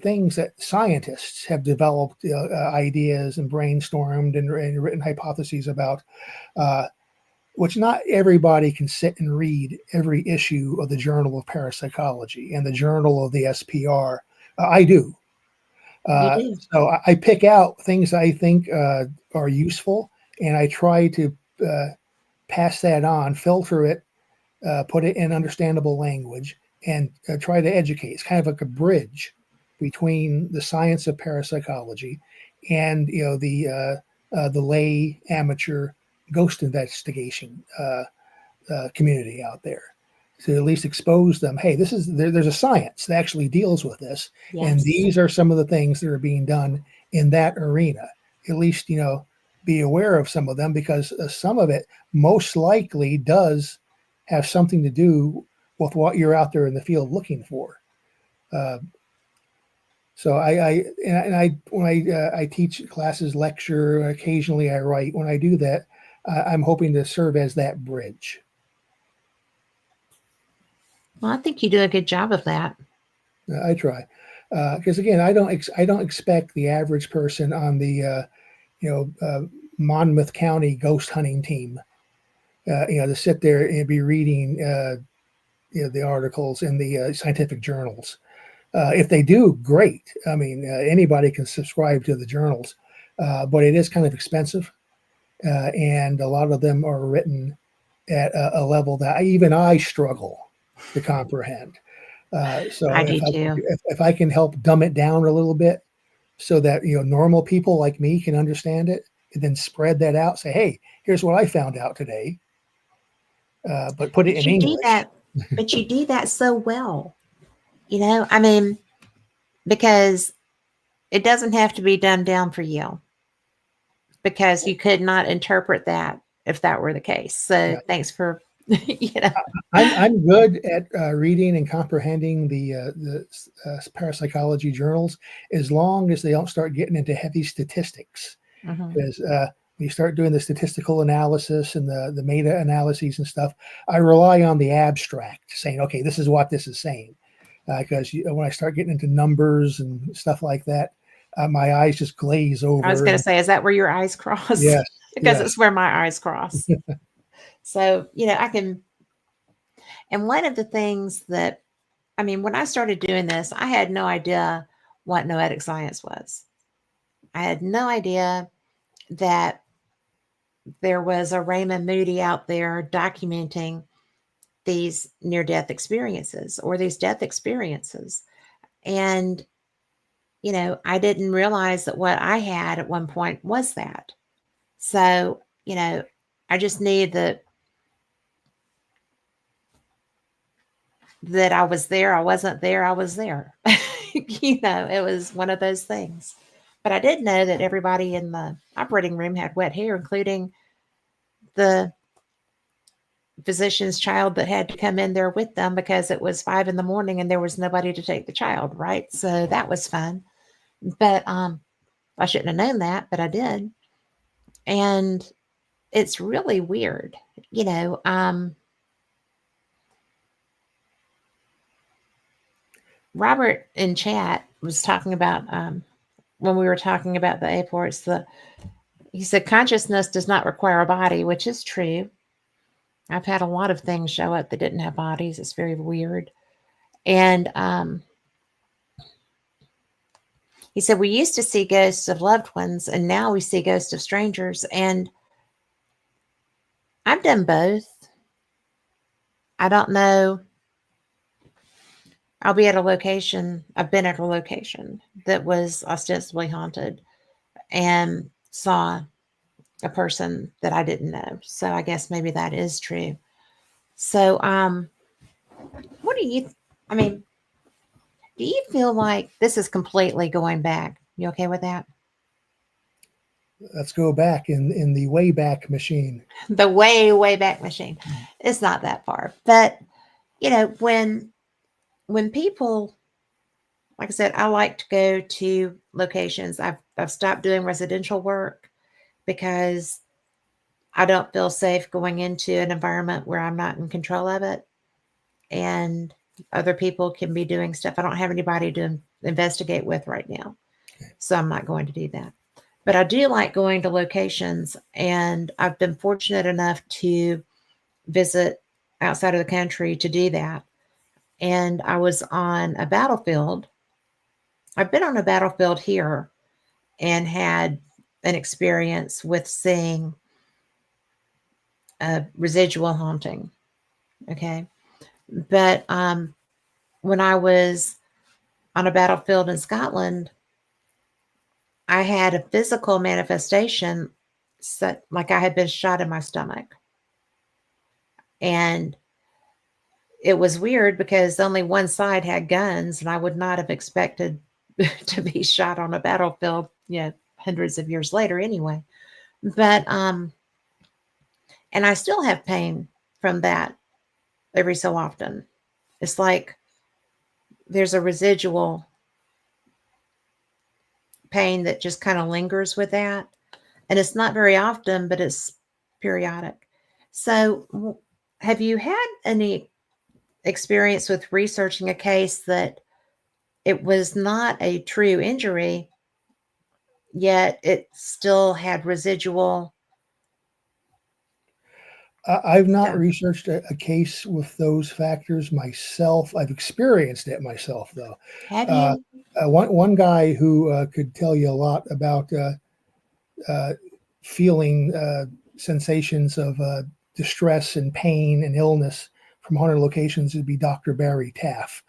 things that scientists have developed ideas and brainstormed and written hypotheses about, uh, which not everybody can sit and read every issue of the Journal of Parapsychology and the Journal of the SPR. I do. You Uh, do. so I pick out things I think are useful, and I try to uh, pass that on, filter it, put it in understandable language, and try to educate. It's kind of like a bridge between the science of parapsychology and the lay amateur ghost investigation community out there. To at least expose them, hey, there's a science that actually deals with this, and Yes. these are some of the things that are being done in that arena. At least be aware of some of them because some of it most likely does have something to do with what you're out there in the field looking for. Uh, So when I teach classes, lecture, occasionally I write. When I do that, I'm hoping to serve as that bridge. Well, I think you do a good job of that. I try because again, I don't expect the average person on the you know Monmouth County ghost hunting team to sit there and be reading the articles in the scientific journals. If they do, great. I mean, anybody can subscribe to the journals, but it is kind of expensive, and a lot of them are written at a level that even I struggle to comprehend. So I do too. if I can help dumb it down a little bit, so that normal people like me can understand it, and then spread that out. Say, hey, here's what I found out today, but put it But in you do English. that, but you do that so well. I mean, because it doesn't have to be dumbed down for you, because you could not interpret that if that were the case. So Yeah. thanks for, you know, I'm good at reading and comprehending the parapsychology journals, as long as they don't start getting into heavy statistics. mhm. Because when you start doing the statistical analysis and the meta analyses and stuff, I rely on the abstract, saying, okay, this is what this is saying. Because when I start getting into numbers and stuff like that, my eyes just glaze I was over. going to And say, is that where your eyes cross? yes, Because yes, it's where my eyes cross. So, I can, and one of the things that, I mean, when I started doing this, I had no idea what noetic science was. I had no idea that there was a Raymond Moody out there documenting these near death experiences or these death experiences. And, I didn't realize that what I had at one point was that. So, I just knew that I was there. I wasn't there. I was there. It was one of those things. But I did know that everybody in the operating room had wet hair, including the physician's child that had to come in there with them because it was 5 in the morning and there was nobody to take the child, right? So that was fun. But I shouldn't have known that, but I did. And it's really weird. You know, um, Robert in chat was talking about when we were talking about the airports, he said consciousness does not require a body, which is true. I've had a lot of things show up that didn't have bodies. It's very weird. And he said, we used to see ghosts of loved ones, and now we see ghosts of strangers. And I've done both. I don't know. I'll be at a location. I've been at a location that was ostensibly haunted and saw a person that I didn't know. So I guess maybe that is true. So, what do you, I mean, do you feel like this is completely going back? You okay with that? let's go back in the way back machine. The way, way back machine. It's not that far. But, when people, like I said, I like to go to locations. I've stopped doing residential work because I don't feel safe going into an environment where I'm not in control of it, and other people can be doing stuff. I don't have anybody to investigate with right now, so I'm not going to do that. But I do like going to locations, and I've been fortunate enough to visit outside of the country to do that. And I was on a battlefield. I've been on a battlefield here and had an experience with seeing a residual haunting. Okay. But when I was on a battlefield in Scotland, I had a physical manifestation, like I had been shot in my stomach. And it was weird because only one side had guns, and I would not have expected to be shot on a battlefield, hundreds of years later anyway. But and I still have pain from that every so often. It's like there's a residual pain that just kind of lingers with that. And it's not very often, but it's periodic. So, have you had any experience with researching a case that it was not a true injury, yet it still had residual I've not stuff? researched a case with those factors myself. I've experienced it myself, though. Have Uh, you? one guy who could tell you a lot about uh, feeling sensations of distress and pain and illness from haunted locations would be Dr. Barry Taff.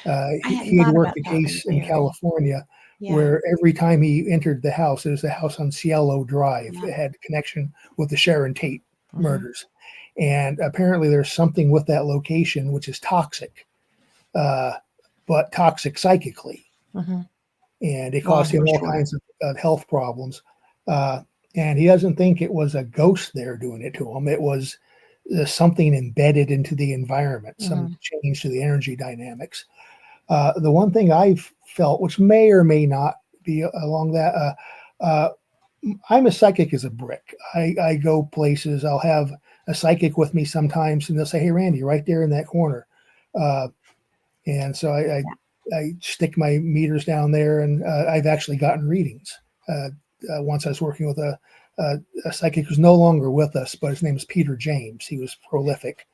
I hadn't He had thought worked about a talking to case in Barry. California Yeah. where every time he entered the house, it was a house on Cielo Drive. Yeah. It had connection with the Sharon Tate Hmm. murders. And apparently there's something with that location which is toxic, uh, but toxic psychically, Hmm. and it Long caused him story all short. kinds of health problems. Uh, and he doesn't think it was a ghost there doing it to him. It was something embedded into the environment, some Hmm. change to the energy dynamics. The one thing I've felt, which may or may not be along that, uh, I'm a psychic as a brick. I go places. I'll have a psychic with me sometimes, and they'll say, "Hey, Randy, right there in that corner." Uh, and so I stick my meters down there, and I've actually gotten readings. Uh, Once I was working with a, a psychic who's no longer with us, but his name is Peter James. He was prolific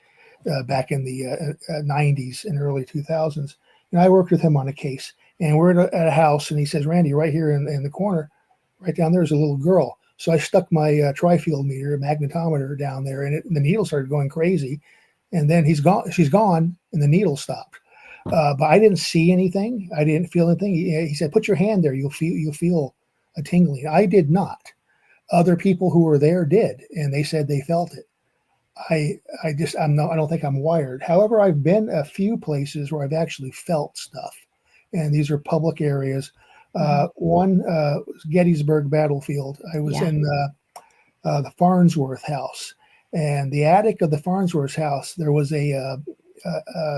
back in the 90s and early 2000s. And I worked with him on a case, and we're at a house, and he says, "Randy, right here in the corner, right down there is a little girl." So I stuck my trifield meter, magnetometer down there, and the needle started going crazy. And then he's gone. She's gone, and the needle stopped. But I didn't see anything. I didn't feel anything. He said, "Put your hand there. You'll feel a tingling." I did not. Other people who were there did, and they said they felt it. I don't think I'm wired. However, I've been a few places where I've actually felt stuff, and these are public areas. Hmm. One was Gettysburg Battlefield. I was Yeah. in the Farnsworth house, and the attic of the Farnsworth house there was a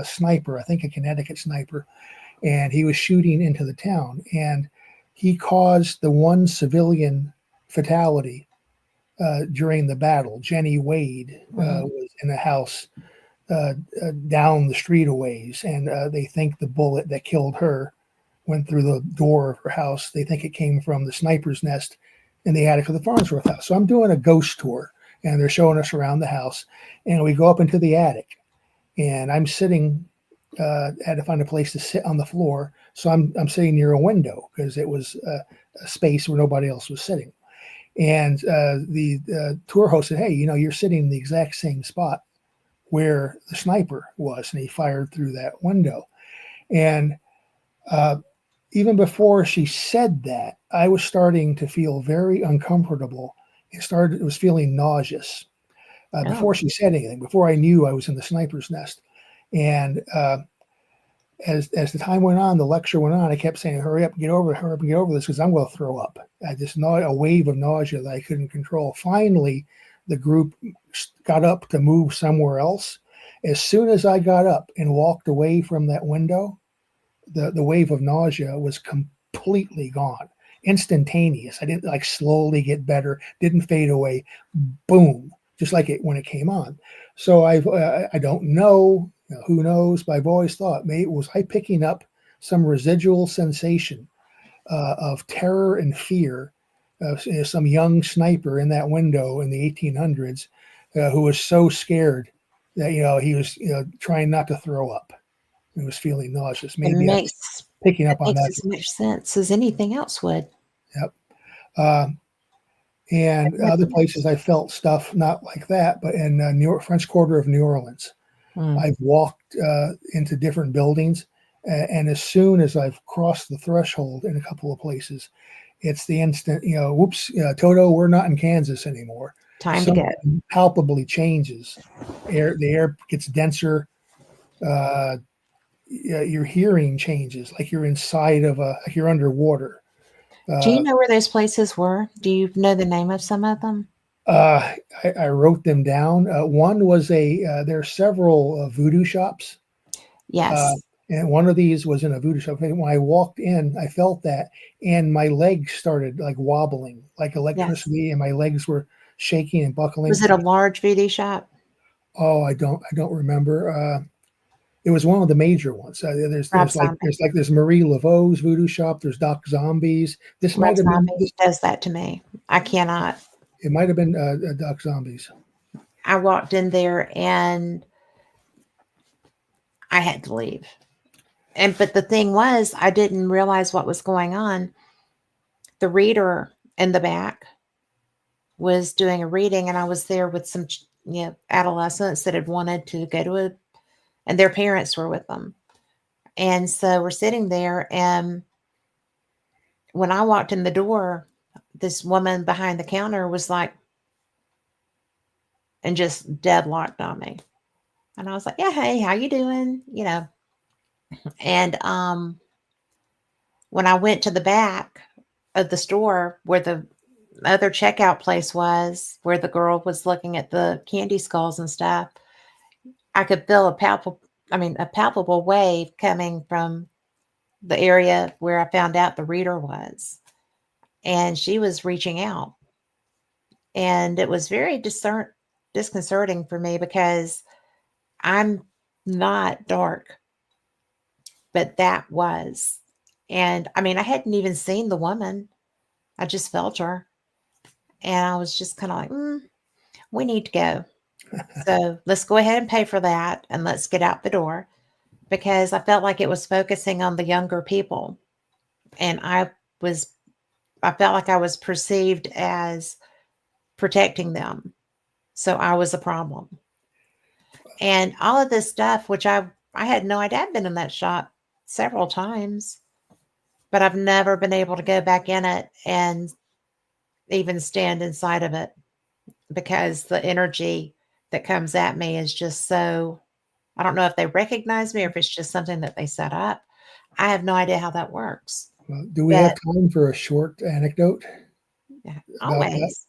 sniper, I think a Connecticut sniper, and he was shooting into the town, and he caused the one civilian fatality during the battle. Jenny Wade Hmm. was in a house down the street a ways, and they think the bullet that killed her went through the door of her house. They think it came from the sniper's nest in the attic of the Farnsworth house. So I'm doing a ghost tour, and they're showing us around the house, and we go up into the attic, and I'm sitting. Had to find a place to sit on the floor, so I'm sitting near a window because it was a space where nobody else was sitting. And the tour host said, "Hey, you're sitting in the exact same spot where the sniper was," and he fired through that window. And uh, even before she said that, I was starting to feel very uncomfortable. It was feeling nauseous Oh. before she said anything. Before I knew I was in the sniper's nest, and as the time went on, the lecture went on. I kept saying, "Hurry up, get over it, hurry up and get over this, because I'm going to throw up." I just know a wave of nausea that I couldn't control. Finally, the group got up to move somewhere else. As soon as I got up and walked away from that window, the wave of nausea was completely gone, instantaneous. I didn't like slowly get better, didn't fade away. Boom, just like it when it came on. So I don't know, who knows, but I've always thought, maybe was I picking up some residual sensation of terror and fear of some young sniper in that window in the 1800s who was so scared that he was trying not to throw up. He was feeling nauseous. It Maybe I'm makes picking it up on makes that. as much sense as anything else would. Yep. Uh, It and other really places is. I felt stuff not like that, but in New York, French Quarter of New Orleans, Mm. I've walked into different buildings, and as soon as I've crossed the threshold in a couple of places, it's the instant, whoops, Toto, we're not in Kansas anymore. Time to go. Something palpably changes. The air gets denser. Uh, your hearing changes, like you're inside of like you're underwater. Do you Uh, know where those places were? Do you know the name of some of them? uh, I wrote them down. One was there are several voodoo shops. Uh, Yes. And one of these was in a voodoo shop. And when I walked in, I felt that, and my legs started like wobbling, like Yes. electricity, and my legs were shaking and Was buckling. it a large voodoo shop? Oh, I don't remember. It was one of the major ones. Rob Zombie. There's Marie Laveau's voodoo shop. There's Doc Zombies. This Rob might have been Zombie this. does that to me. I cannot. It might have been Doc Zombies. I walked in there and I had to leave. And but the thing was, I didn't realize what was going on. The reader in the back was doing a reading, and I was there with some, adolescents that had wanted to go to a, and their parents were with them. And so we're sitting there, and when I walked in the door, this woman behind the counter was like, and just deadlocked on me. And I was like, "Yeah, hey, how you doing?" And when I went to the back of the store where the other checkout place was, where the girl was looking at the candy skulls and stuff, I could feel a palpable wave coming from the area where I found out the reader was. And she was reaching out. And it was very disconcerting for me because I'm not dark, but that was. And I mean, I hadn't even seen the woman, I just felt her. And I was just kind of like, we need to go. So let's go ahead and pay for that and let's get out the door because I felt like it was focusing on the younger people. And was, I felt like I was perceived as protecting them. So I was a problem. And all of this stuff, which I had no idea. I'd been in that shop several times, but I've never been able to go back in it and even stand inside of it because the energy that comes at me is just so, I don't know if they recognize me or if it's just something that they set up. I have no idea how that works. Do we have But time for a short anecdote yeah, about that? always,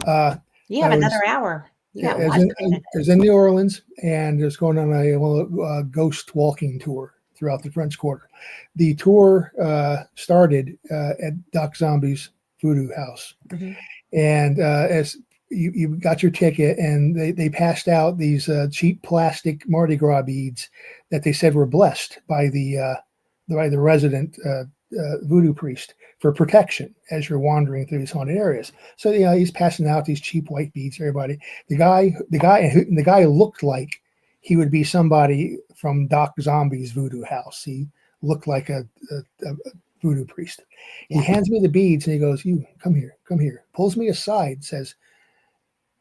Uh, you have I was another hour. You got as lots in of anecdotes. as in New Orleans, and was going on a ghost walking tour throughout the French Quarter. The tour started at Doc Zombie's Voodoo House, Hmm. and as you got your ticket, and they passed out these cheap plastic Mardi Gras beads that they said were blessed by the resident voodoo priest for protection as you're wandering through these haunted areas. So he's passing out these cheap white beads to everybody. The guy looked like he would be somebody from Doc Zombie's voodoo house. He looked like a voodoo priest. He Yeah. hands me the beads and he goes, "You come here, come here." Pulls me aside, says,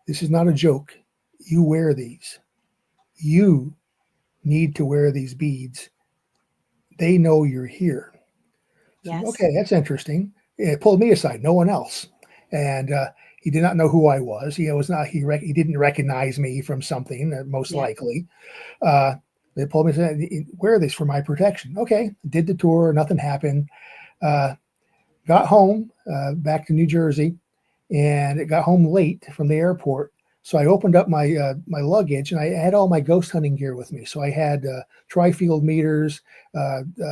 "This is not a joke. You wear these. You need to wear these beads. They know you're here." So, Yes. okay, that's interesting. It pulled me aside, no one else, and he did not know who I was. He was not. He didn't recognize me from something, most Yeah. likely. Uh, they pulled me aside. Wear this for my protection. Okay, did the tour. Nothing happened. Uh, got home back to New Jersey, and it got home late from the airport. So I opened up my luggage, and I had all my ghost hunting gear with me. So I had tri-field meters,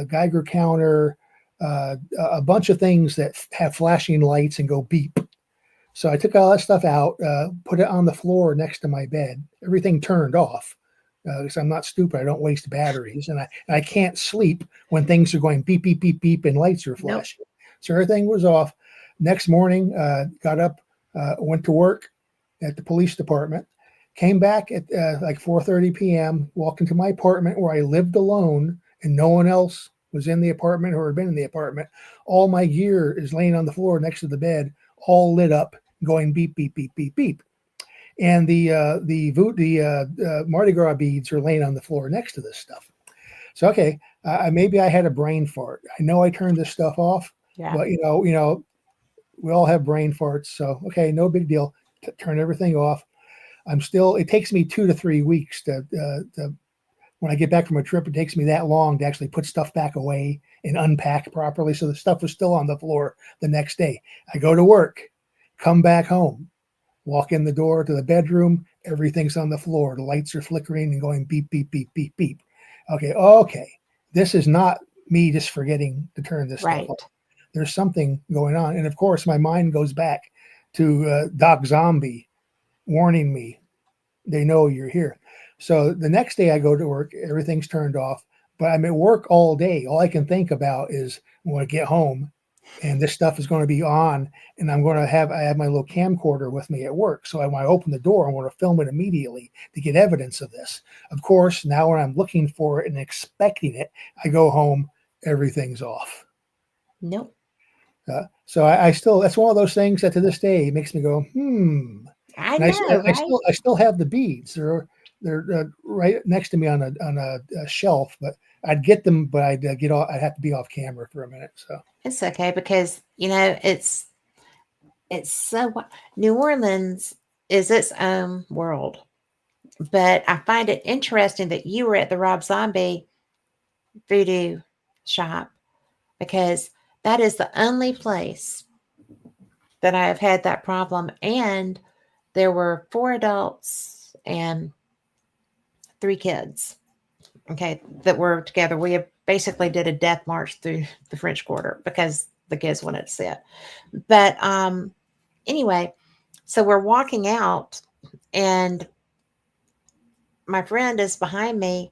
Geiger counter, a bunch of things that have flashing lights and go beep. So I took all that stuff out, put it on the floor next to my bed. Everything turned off because I'm not stupid. I don't waste batteries, and I can't sleep when things are going beep beep beep beep and lights are Nope. flashing. So everything was off. Next morning, got up, went to work at the police department. Came back at like 4:30 p.m. Walked into my apartment where I lived alone, and no one else was in the apartment or had been in the apartment. All my gear is laying on the floor next to the bed, all lit up, going beep beep beep beep beep. And the Mardi Gras beads are laying on the floor next to this stuff. So okay, maybe I had a brain fart. I know I turned this stuff off, Yeah. but we all have brain farts. So okay, no big deal. Turn everything off. I'm still. It takes me 2 to 3 weeks to when I get back from a trip. It takes me that long to actually put stuff back away and unpack properly. So the stuff was still on the floor the next day. I go to work, come back home, walk in the door to the bedroom. Everything's on the floor. The lights are flickering and going beep beep beep beep beep. Okay, okay. this is not me just forgetting to turn this stuff off. Right. There's something going on. And of course, my mind goes back to Doc Zombie warning me, they know you're here. So the next day I go to work, everything's turned off, but I'm at work all day. All I can think about is when I get home and this stuff is going to be on, and I have my little camcorder with me at work. So when I open the door, I want to film it immediately to get evidence of this. Of course, now when I'm looking for it and expecting it, I go home, everything's off. Nope. So I still, that's one of those things that to this day makes me go, I And know, right? I still have the beads. They're right next to me on a shelf, but I'd get them, but I'd get off. I'd have to be off camera for a minute. So It's okay because it's so New Orleans is its own world. But I find it interesting that you were at the Rob Zombie voodoo shop because that is the only place that I have had that problem. And there were 4 adults and 3 kids, okay, that were together. We basically did a death march through the French Quarter because the kids wanted to sit. But anyway, so we're walking out, and my friend is behind me,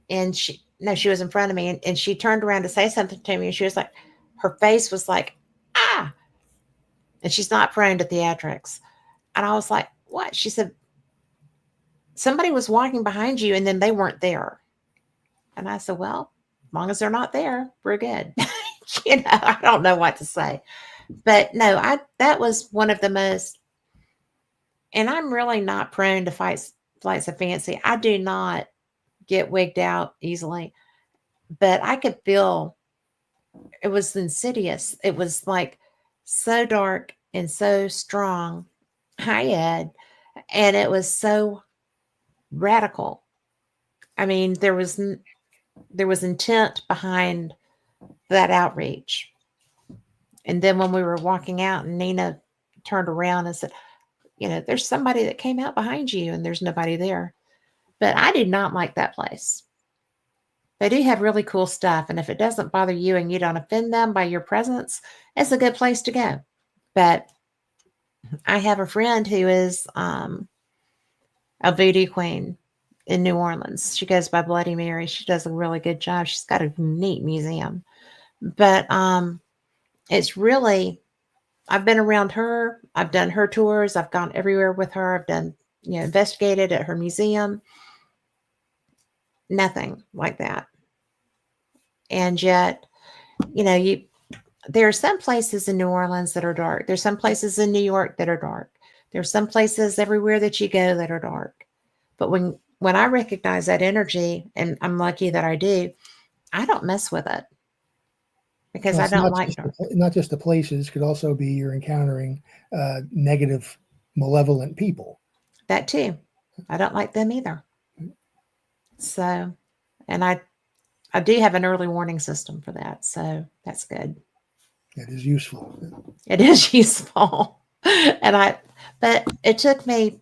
and she was in front of me, and she turned around to say something to me, and she was like, her face was like, ah, and she's not prone to theatrics. And I was like, what? She said, somebody was walking behind you and then they weren't there. And I said, well, as long as they're not there, we're good. I don't know what to say. But no, that was one of the most, and I'm really not prone to flights of fancy. I do not get wigged out easily, but I could feel it was insidious. It was like so dark and so strong. Hi, Ed. And it was so radical. I mean, there was intent behind that outreach. And then when we were walking out, and Nina turned around and said, there's somebody that came out behind you, and there's nobody there. But I did not like that place. They do have really cool stuff. And if it doesn't bother you and you don't offend them by your presence, it's a good place to go. But I have a friend who is a voodoo queen in New Orleans. She goes by Bloody Mary. She does a really good job. She's got a neat museum. But it's really, I've been around her. I've done her tours. I've gone everywhere with her. I've done, investigated at her museum. Nothing like that. And yet, you there are some places in New Orleans that are dark. There's some places in New York that are dark. There's some places everywhere that you go that are dark. But when I recognize that energy, and I'm lucky that I do, I don't mess with it because well, I it's don't like dark. not just the places. It could also be you're encountering negative, malevolent people. That too. I don't like them either. So, and I do have an early warning system for that. So that's good. That is useful. It is useful. And but it took me,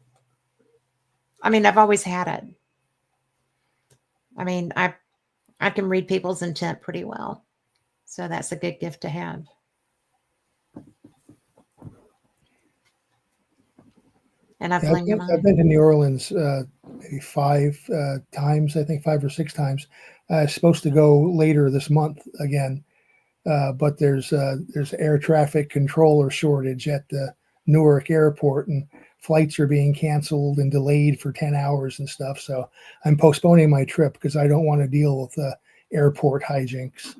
I mean, I've always had it. I mean, I can read people's intent pretty well. So that's a good gift to have. And I've Yeah, lingered on I've it. been to New Orleans maybe 5 times, I think 5 or 6 times. I'm supposed to go later this month again, but there's air traffic controller shortage at the Newark airport, and flights are being canceled and delayed for 10 hours and stuff. So I'm postponing my trip because I don't want to deal with airport hijinks.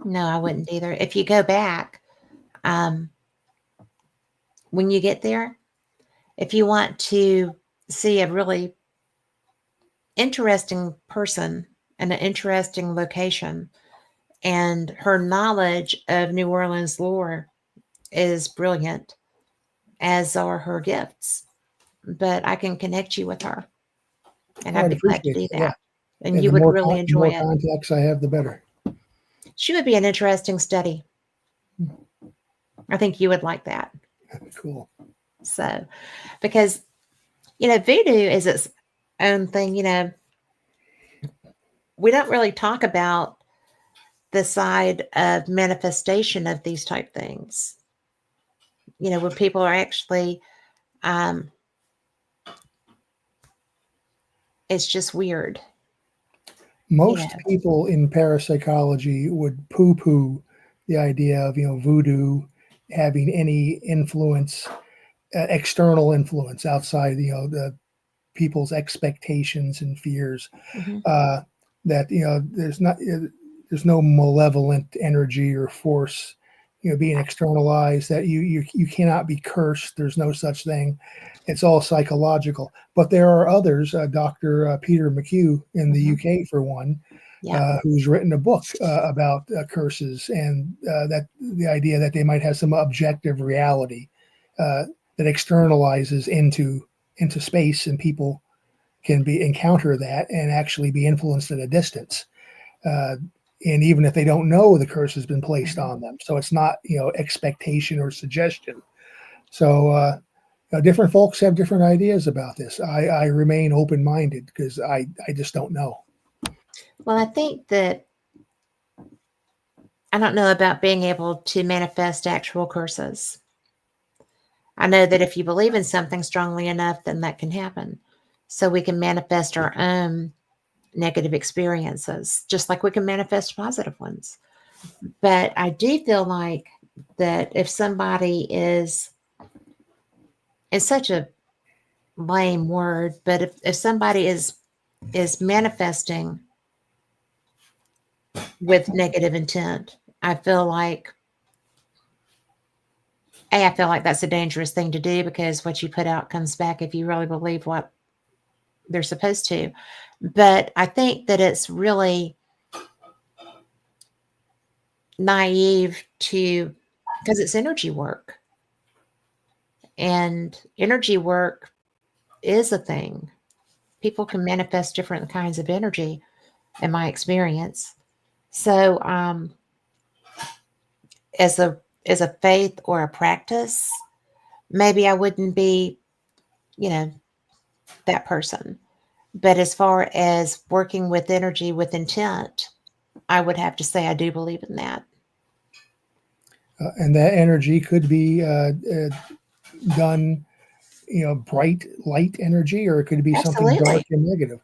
No, I wouldn't either. If you go back, um, when you get there, if you want to see a really interesting person and an interesting location, and her knowledge of New Orleans lore is brilliant, as are her gifts. But I can connect you with her, and Oh, I'd I'd be glad to appreciate do that. Yeah, that. And and you would really the enjoy more it. contacts I have, the better. She would be an interesting study. I think you would like that. Cool. So, because, voodoo is its own thing. We don't really talk about the side of manifestation of these type things. When people are actually, um, it's just weird. You Most know. people in parapsychology would poo-poo the idea of voodoo having any influence, external influence outside the people's expectations and fears. Hmm. Uh, that there's no malevolent energy or force being externalized. That you cannot be cursed. There's no such thing. It's all psychological. But there are others, Dr. Peter McHugh in the Hmm. UK, for one, Yeah. who's written a book about curses and that the idea that they might have some objective reality uh, that externalizes into space, and people can be encounter that and actually be influenced at a distance. Uh, and even if they don't know the curse has been placed Hmm. on them, so it's not expectation or suggestion. So different folks have different ideas about this. I remain open minded because I just don't know. Well, I think that I don't know about being able to manifest actual curses. I know that if you believe in something strongly enough, then that can happen. So we can manifest our own negative experiences, just like we can manifest positive ones. But I do feel like that if somebody is, it's such a lame word, but if somebody is manifesting with negative intent, I feel like I feel like that's a dangerous thing to do because what you put out comes back if you really believe what they're supposed to. But I think that it's really naive to, because it's energy work, and energy work is a thing. People can manifest different kinds of energy, in my experience. So, as a faith or a practice, maybe I wouldn't be, you know, that person. But as far as working with energy with intent, I would have to say I do believe in that. And that energy could be done, bright light energy, or it could be something dark Absolutely. and negative.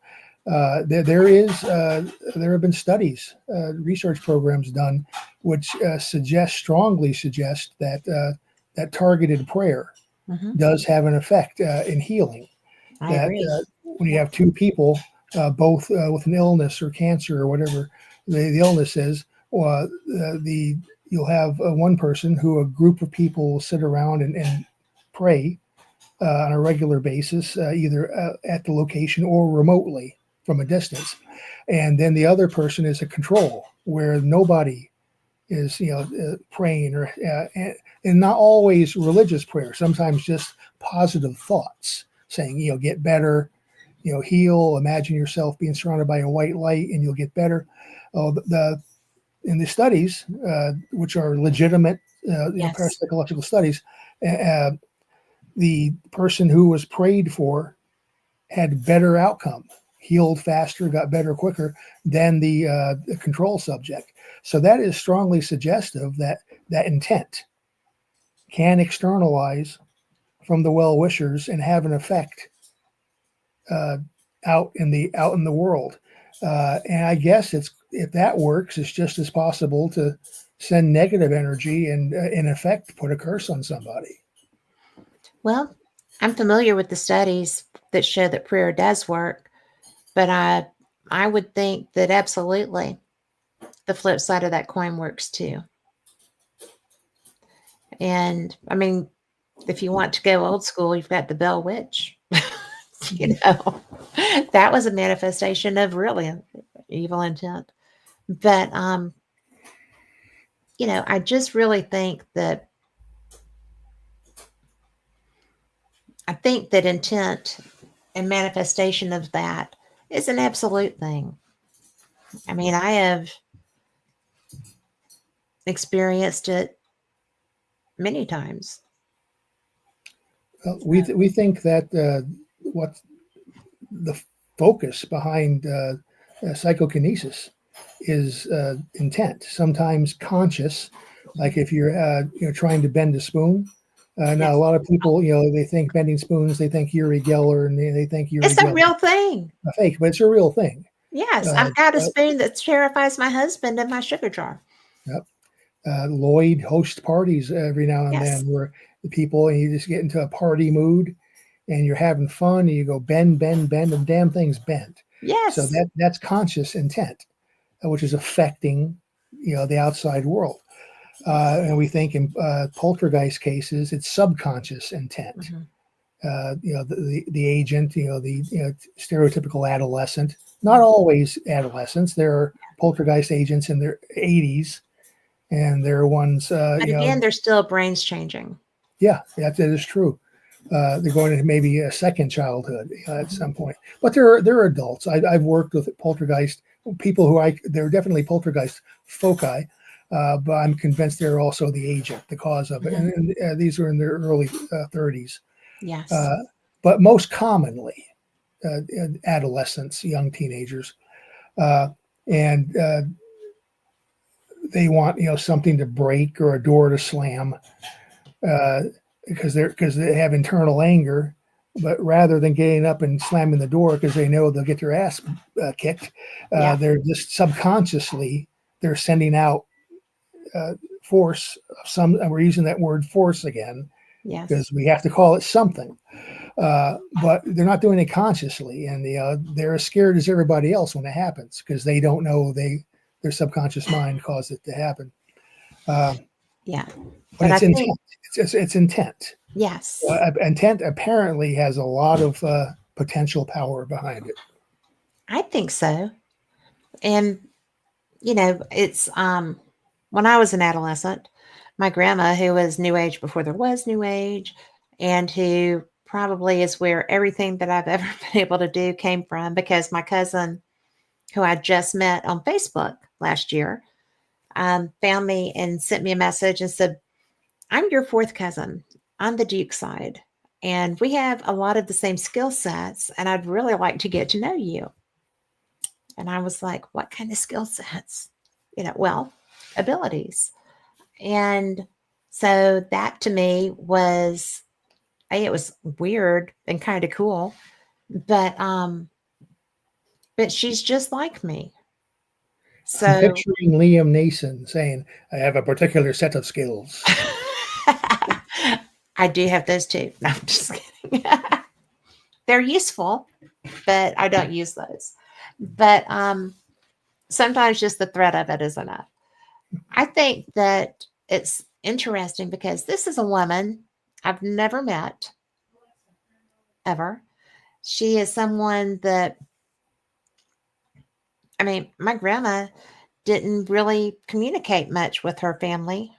There have been studies, research programs done, which strongly suggest that that targeted prayer Hmm. does have an effect in healing. I That agree. when you Yeah. have two people, both with an illness or cancer or whatever the illness is, the you'll have one person who a group of people will sit around and pray on a regular basis, either at the location or remotely from a distance. And then the other person is a control where nobody is, praying or, and not always religious prayer, sometimes just positive thoughts saying, get better, heal, imagine yourself being surrounded by a white light and you'll get better. Oh, in the studies, which are legitimate, Yes. parapsychological studies, uh, the person who was prayed for had better outcome, healed faster, got better quicker than the control subject. So that is strongly suggestive that that intent can externalize from the well wishers and have an effect uh, out in the world. And I guess it's if that works, it's just as possible to send negative energy and in effect put a curse on somebody. Well, I'm familiar with the studies that show that prayer does work, but I would think that absolutely the flip side of that coin works too. And I mean, if you want to go old school, you've got the Bell Witch. you know, that was a manifestation of really evil intent. But I just really think that intent and manifestation of that is an absolute thing. I mean, I have experienced it many times. So, We think that what the focus behind psychokinesis is intent, sometimes conscious. Like if you're trying to bend a spoon. Now, a Yes. lot of people, they think bending spoons, they think Uri Geller, and they think Uri It's a Geller real thing. a fake, but it's a real thing. Yes, Uh, I've got a uh, spoon that terrifies my husband in my sugar jar. yep. Lloyd hosts parties every now and then Yes. where the people, and you just get into a party mood and you're having fun and you go bend, bend, bend, and damn thing's bent. So Yes. that's conscious intent, which is affecting, the outside world. And we think in poltergeist cases, it's subconscious intent. Hmm. The agent, the stereotypical adolescent, not always adolescents. There are poltergeist agents in their 80s, and there are ones, But again, they're still brains changing. yeah, that is true. They're going into maybe a second childhood at Mhm. some point, but they're adults. I've worked with poltergeist people they're definitely poltergeist foci, but I'm convinced they're also the agent, the cause of it. Mhm. And these are in their early 30s. Yes. Uh, but most commonly, adolescents, young teenagers, uh, and they want something to break or a door to slam, uh, because they have internal anger. But rather than getting up and slamming the door because they know they'll get their ass kicked, Yeah. they're just subconsciously they're sending out uh, force. We're using that word force again Yes. because we have to call it something. But they're not doing it consciously, and they're as scared as everybody else when it happens because they don't know their subconscious mind caused it to happen. Uh, Yeah. but But I it's think, intent. It's intent. yes, Intent apparently has a lot of potential power behind it. I think so. And, it's when I was an adolescent, my grandma, who was New Age before there was New Age, and who probably is where everything that I've ever been able to do came from, because my cousin, who I just met on Facebook last year, found me and sent me a message and said, I'm your fourth cousin on the Duke side, and we have a lot of the same skill sets, and I'd really like to get to know you. And I was like, what kind of skill sets? Well, abilities. And so that to me was, it was weird and kind of cool, but she's just like me. I'm So picturing Liam Neeson saying, "I have a particular set of skills." I do have those too. No, I'm just kidding. They're useful, but I don't use those. But sometimes just the threat of it is enough. I think that it's interesting because this is a woman I've never met ever. She is someone that, I mean, my grandma didn't really communicate much with her family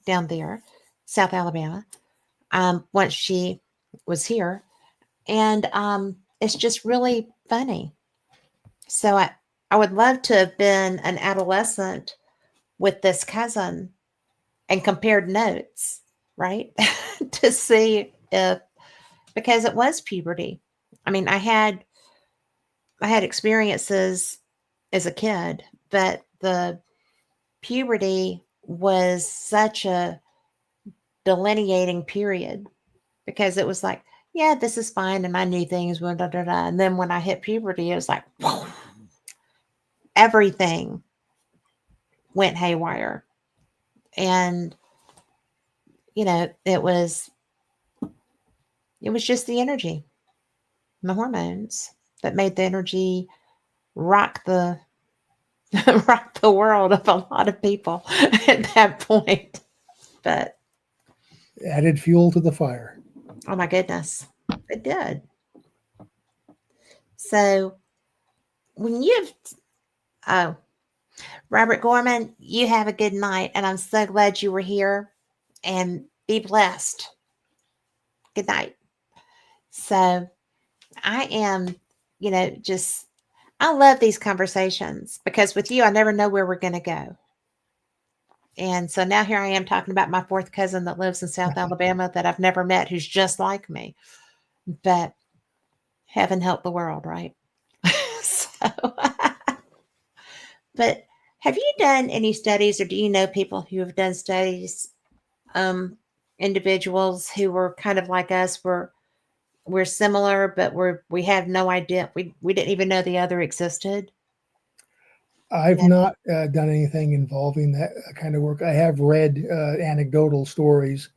down there, South Alabama, once she was here. And it's just really funny. So I would love to have been an adolescent with this cousin and compared notes, right? To see if, because it was puberty. I mean, I had experiences as a kid, but the puberty was such a delineating period because it was like, yeah, this is fine, and I knew things, blah, blah, blah, blah. And then when I hit puberty, it was like, whoa, everything went haywire. And it was just the energy, the hormones that made the energy rock the rock the world of a lot of people at that point. But Added fuel to the fire. oh my goodness, it did. So when you've oh, Robert Gorman, you have a good night, and I'm so glad you were here, and be blessed. Good night. So I am, just, I love these conversations because with you, I never know where we're going to go. And so now here I am talking about my fourth cousin that lives in South Alabama that I've never met, who's just like me. But heaven help the world, right? So, but Have you done any studies, or do you know people who have done studies, um, individuals who were kind of like us, we're similar, but we have no idea. We didn't even know the other existed. I've Yeah. not done anything involving that kind of work. I have read anecdotal stories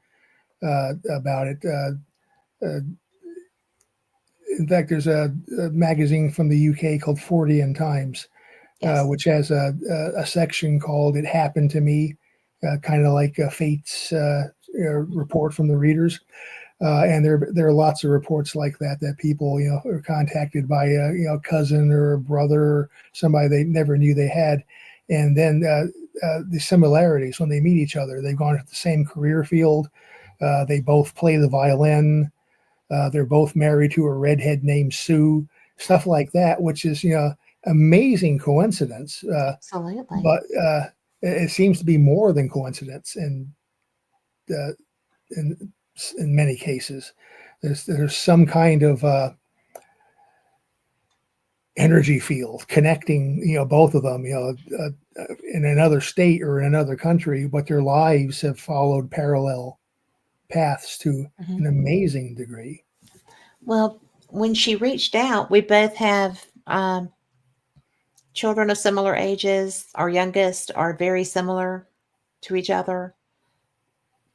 about it. Uh, in fact, there's a magazine from the UK called Fortean Times, Yes. which has a section called "It Happened to Me," kind of like a Fate's report from the readers. And there are lots of reports like that, that people are contacted by a cousin or a brother or somebody they never knew they had, and then the similarities when they meet each other. They've gone to the same career field. They both play the violin. They're both married to a redhead named Sue. Stuff like that, which is amazing coincidence. Absolutely. But it seems to be more than coincidence, and uh, in in many cases. There's some kind of energy field connecting both of them in another state or in another country, but their lives have followed parallel paths to Mhm. an amazing degree. Well, when she reached out, we both have children of similar ages. Our youngest are very similar to each other.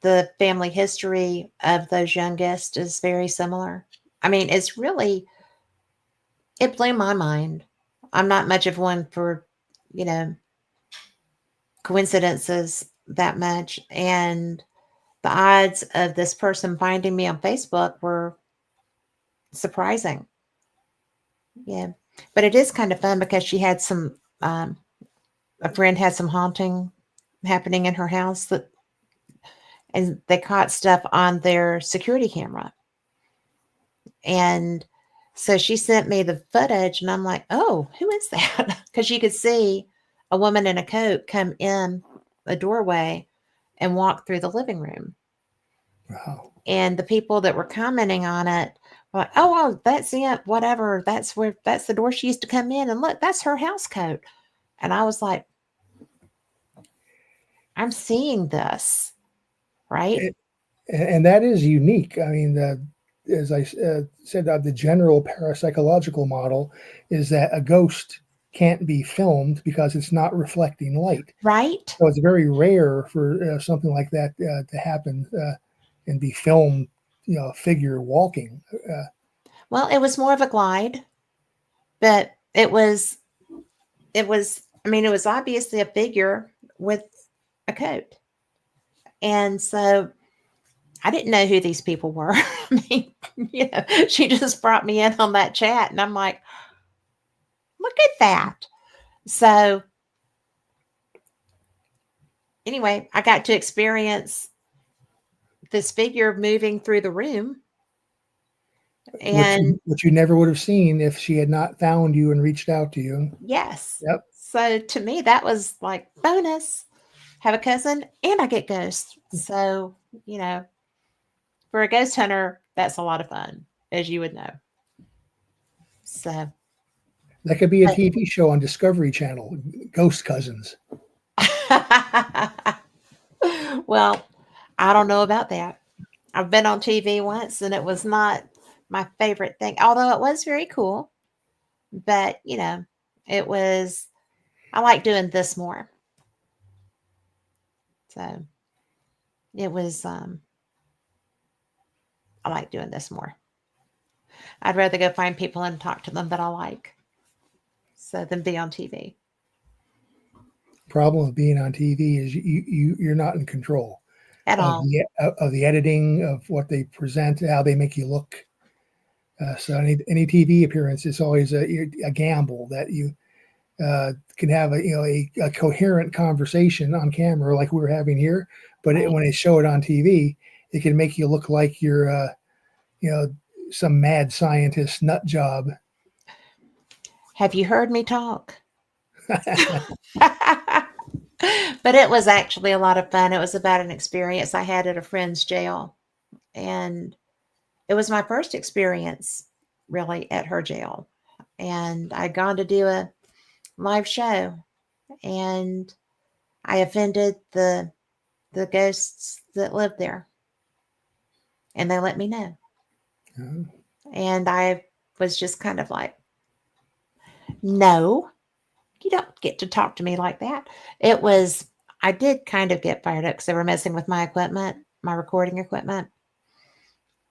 The family history of those youngest is very similar. I mean, it blew my mind. I'm not much of one for, you know, coincidences that much. And the odds of this person finding me on Facebook were surprising. Yeah. But it is kind of fun because she had um, a friend had some haunting happening in her house and they caught stuff on their security camera. And so she sent me the footage, and I'm like, oh, who is that? Because you could see a woman in a coat come in a doorway and walk through the living room. Wow. And the people that were commenting on it were like, oh, well, that's it, whatever. That's the door she used to come in. And look, that's her house coat. And I was like, I'm seeing this, right? It, and that is unique. I mean, as I said, the general parapsychological model is that a ghost can't be filmed because it's not reflecting light. Right? So it's very rare for something like that to happen and be filmed, a figure walking. Well, it was more of a glide, but I mean, it was obviously a figure with a coat. And so I didn't know who these people were. I mean, she just brought me in on that chat, and I'm like, look at that. So anyway, I got to experience this figure moving through the room. And Which you never would have seen if she had not found you and reached out to you. yes, Yep. so to me, that was like bonus. Have a cousin, and I get ghosts. So, you know, for a ghost hunter, that's a lot of fun, as you would know. So, That could be a but TV show on Discovery Channel, Ghost Cousins. well, I don't know about that. I've been on TV once and it was not my favorite thing, although it was very cool. But, it was, I like doing this more. So it was, I like doing this more. I'd rather go find people and talk to them that I like, so than be on TV Problem of being on TV is you're not in control at all. of the editing of what they present, how they make you look. So any TV appearance is always a gamble that you can have a coherent conversation on camera like we're having here, but Right. when they show it on TV, it can make you look like you're you know some mad scientist nut job. Have you heard me talk? But it was actually a lot of fun. It was about an experience I had at a friend's jail. And it was my first experience really at her jail. And I'd gone to do a live show. and I offended the ghosts that lived there, and they let me know. Uh, And I was just kind of like, no, you don't get to talk to me like that. It was, I did kind of get fired up because they were messing with my equipment, my recording equipment,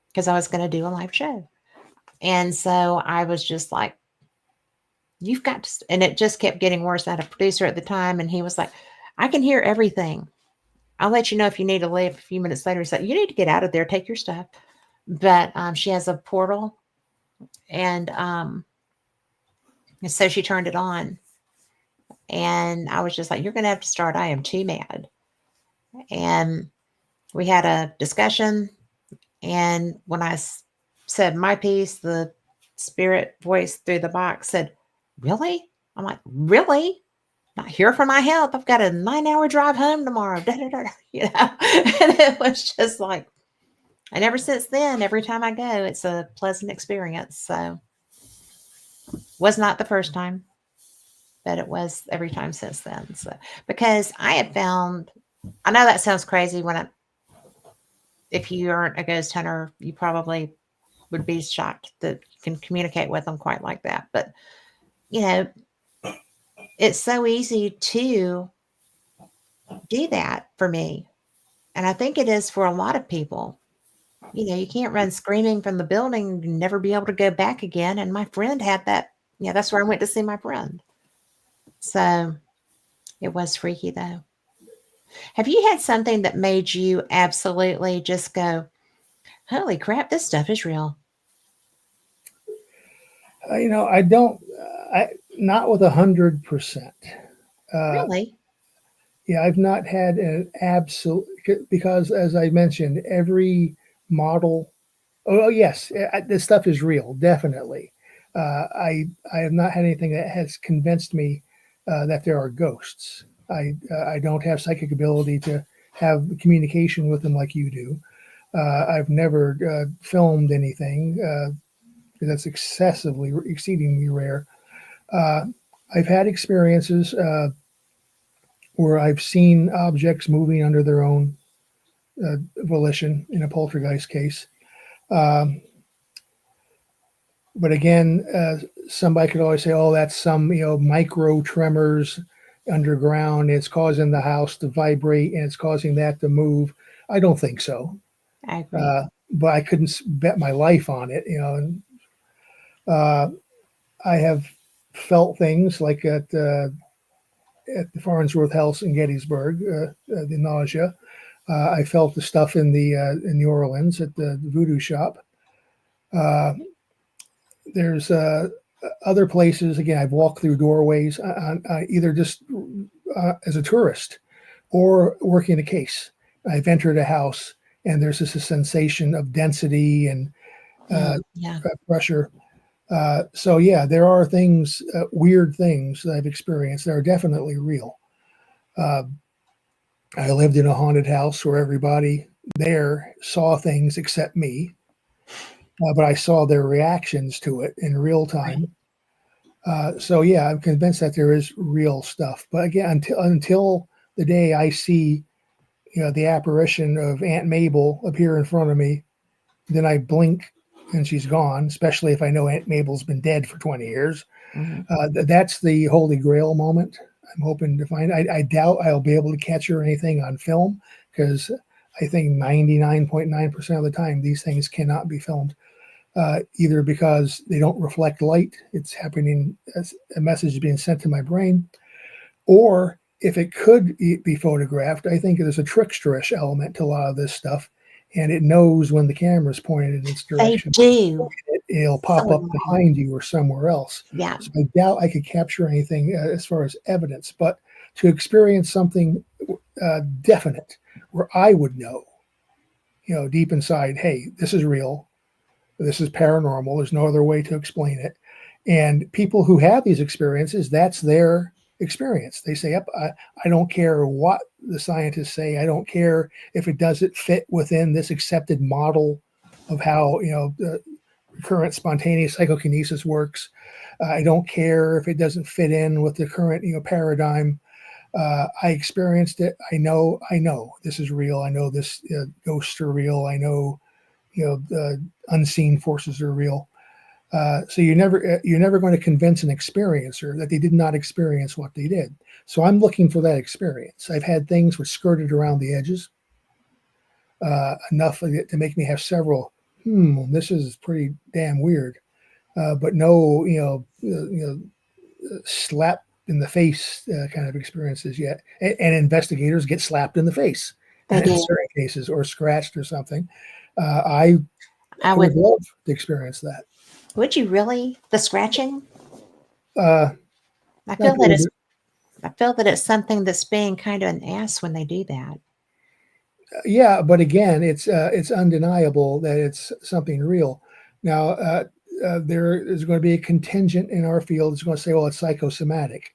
because I was going to do a live show. And so I was just like, you've got to, and it just kept getting worse. I had a producer at the time, and he was like, I can hear everything. I'll let you know if you need to leave. A few minutes later, he said, you need to get out of there, take your stuff. But she has a portal, and so she turned it on. And I was just like, you're going to have to start. I am too mad. And we had a discussion. And when I said my piece, the spirit voice through the box said, really? I'm like, really? Not here for my help. I've got a 9-hour drive home tomorrow. Da, da, da, you know, and it was just like, and ever since then, every time I go, it's a pleasant experience. So, was not the first time, but it was every time since then. So, because I had found, I know that sounds crazy if you aren't a ghost hunter, you probably would be shocked that you can communicate with them quite like that. But, you know, it's so easy to do that for me. And I think it is for a lot of people. You know, you can't run screaming from the building and never be able to go back again. And my friend had that. Yeah, that's where I went to see my friend. So it was freaky though. Have you had something that made you absolutely just go, holy crap, this stuff is real? I don't, I not with 100%. Uh, Really? yeah, I've not had an absolute because, as I mentioned, every model. Oh yes, this stuff is real, definitely. I have not had anything that has convinced me that there are ghosts. I don't have psychic ability to have communication with them like you do. I've never filmed anything because that's exceedingly rare. Uh, I've had experiences where I've seen objects moving under their own volition in a poltergeist case. Um, but again, somebody could always say, "Oh, that's some micro tremors underground. It's causing the house to vibrate and it's causing that to move." I don't think so, I agree. but I couldn't bet my life on it. And uh, I have felt things like at the Farnsworth House in Gettysburg, the nausea. I felt the stuff in New Orleans at the voodoo shop. Uh, there's other places. Again, I've walked through doorways either just as a tourist or working a case. I've entered a house and there's just a sensation of density and Yeah. pressure. So yeah, there are things, weird things that I've experienced that are definitely real. Uh, I lived in a haunted house where everybody there saw things except me, but I saw their reactions to it in real Right. time. So yeah, I'm convinced that there is real stuff. But again, until the day I see, the apparition of Aunt Mabel appear in front of me, then I blink and she's gone. Especially if I know Aunt Mabel's been dead for 20 years. Hmm. That's the holy grail moment. I'm hoping to find. I doubt I'll be able to catch her anything on film because I think 99.9% of the time these things cannot be filmed. Either because they don't reflect light, it's happening as a message being sent to my brain, or if it could be photographed, I think there's a tricksterish element to a lot of this stuff, and it knows when the camera's pointed in its They direction. do. It'll So pop up annoying. behind you or somewhere else. Yeah. So I doubt I could capture anything as far as evidence, but to experience something definite where I would know, deep inside, hey, this is real, this is paranormal, there's no other way to explain it. And people who have these experiences, that's their experience. They say, yep, I don't care what the scientists say. I don't care if it doesn't fit within this accepted model of how, current spontaneous psychokinesis works. I don't care if it doesn't fit in with the current paradigm. I experienced it. I know this is real. I know this ghosts are real. I know, unseen forces are real. So you're never going to convince an experiencer that they did not experience what they did. So I'm looking for that experience. I've had things which skirted around the edges enough to make me have several. This is pretty damn weird. But no, slap in the face kind of experiences yet. And investigators get slapped in the face They in do. certain cases, or scratched or something. I I would would. love to experience that. Would you really? The scratching? Uh, I not feel that really, it's. I feel that it's something that's being kind of an ass when they do that. yeah, but again, it's undeniable that it's something real. Now, there is going to be a contingent in our field that's going to say, "Well, it's psychosomatic.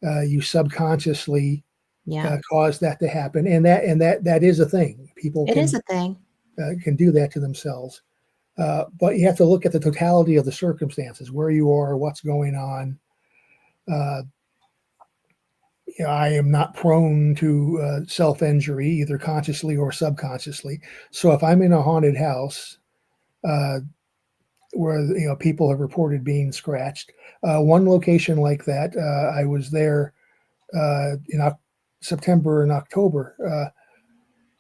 You subconsciously Yeah, caused that to happen," and that is a thing. People it is a thing. can do that to themselves, but you have to look at the totality of the circumstances, where you are, what's going on. Uh, I am not prone to self injury, either consciously or subconsciously. So if I'm in a haunted house uh, where people have reported being scratched, one location like that, I was there in September and October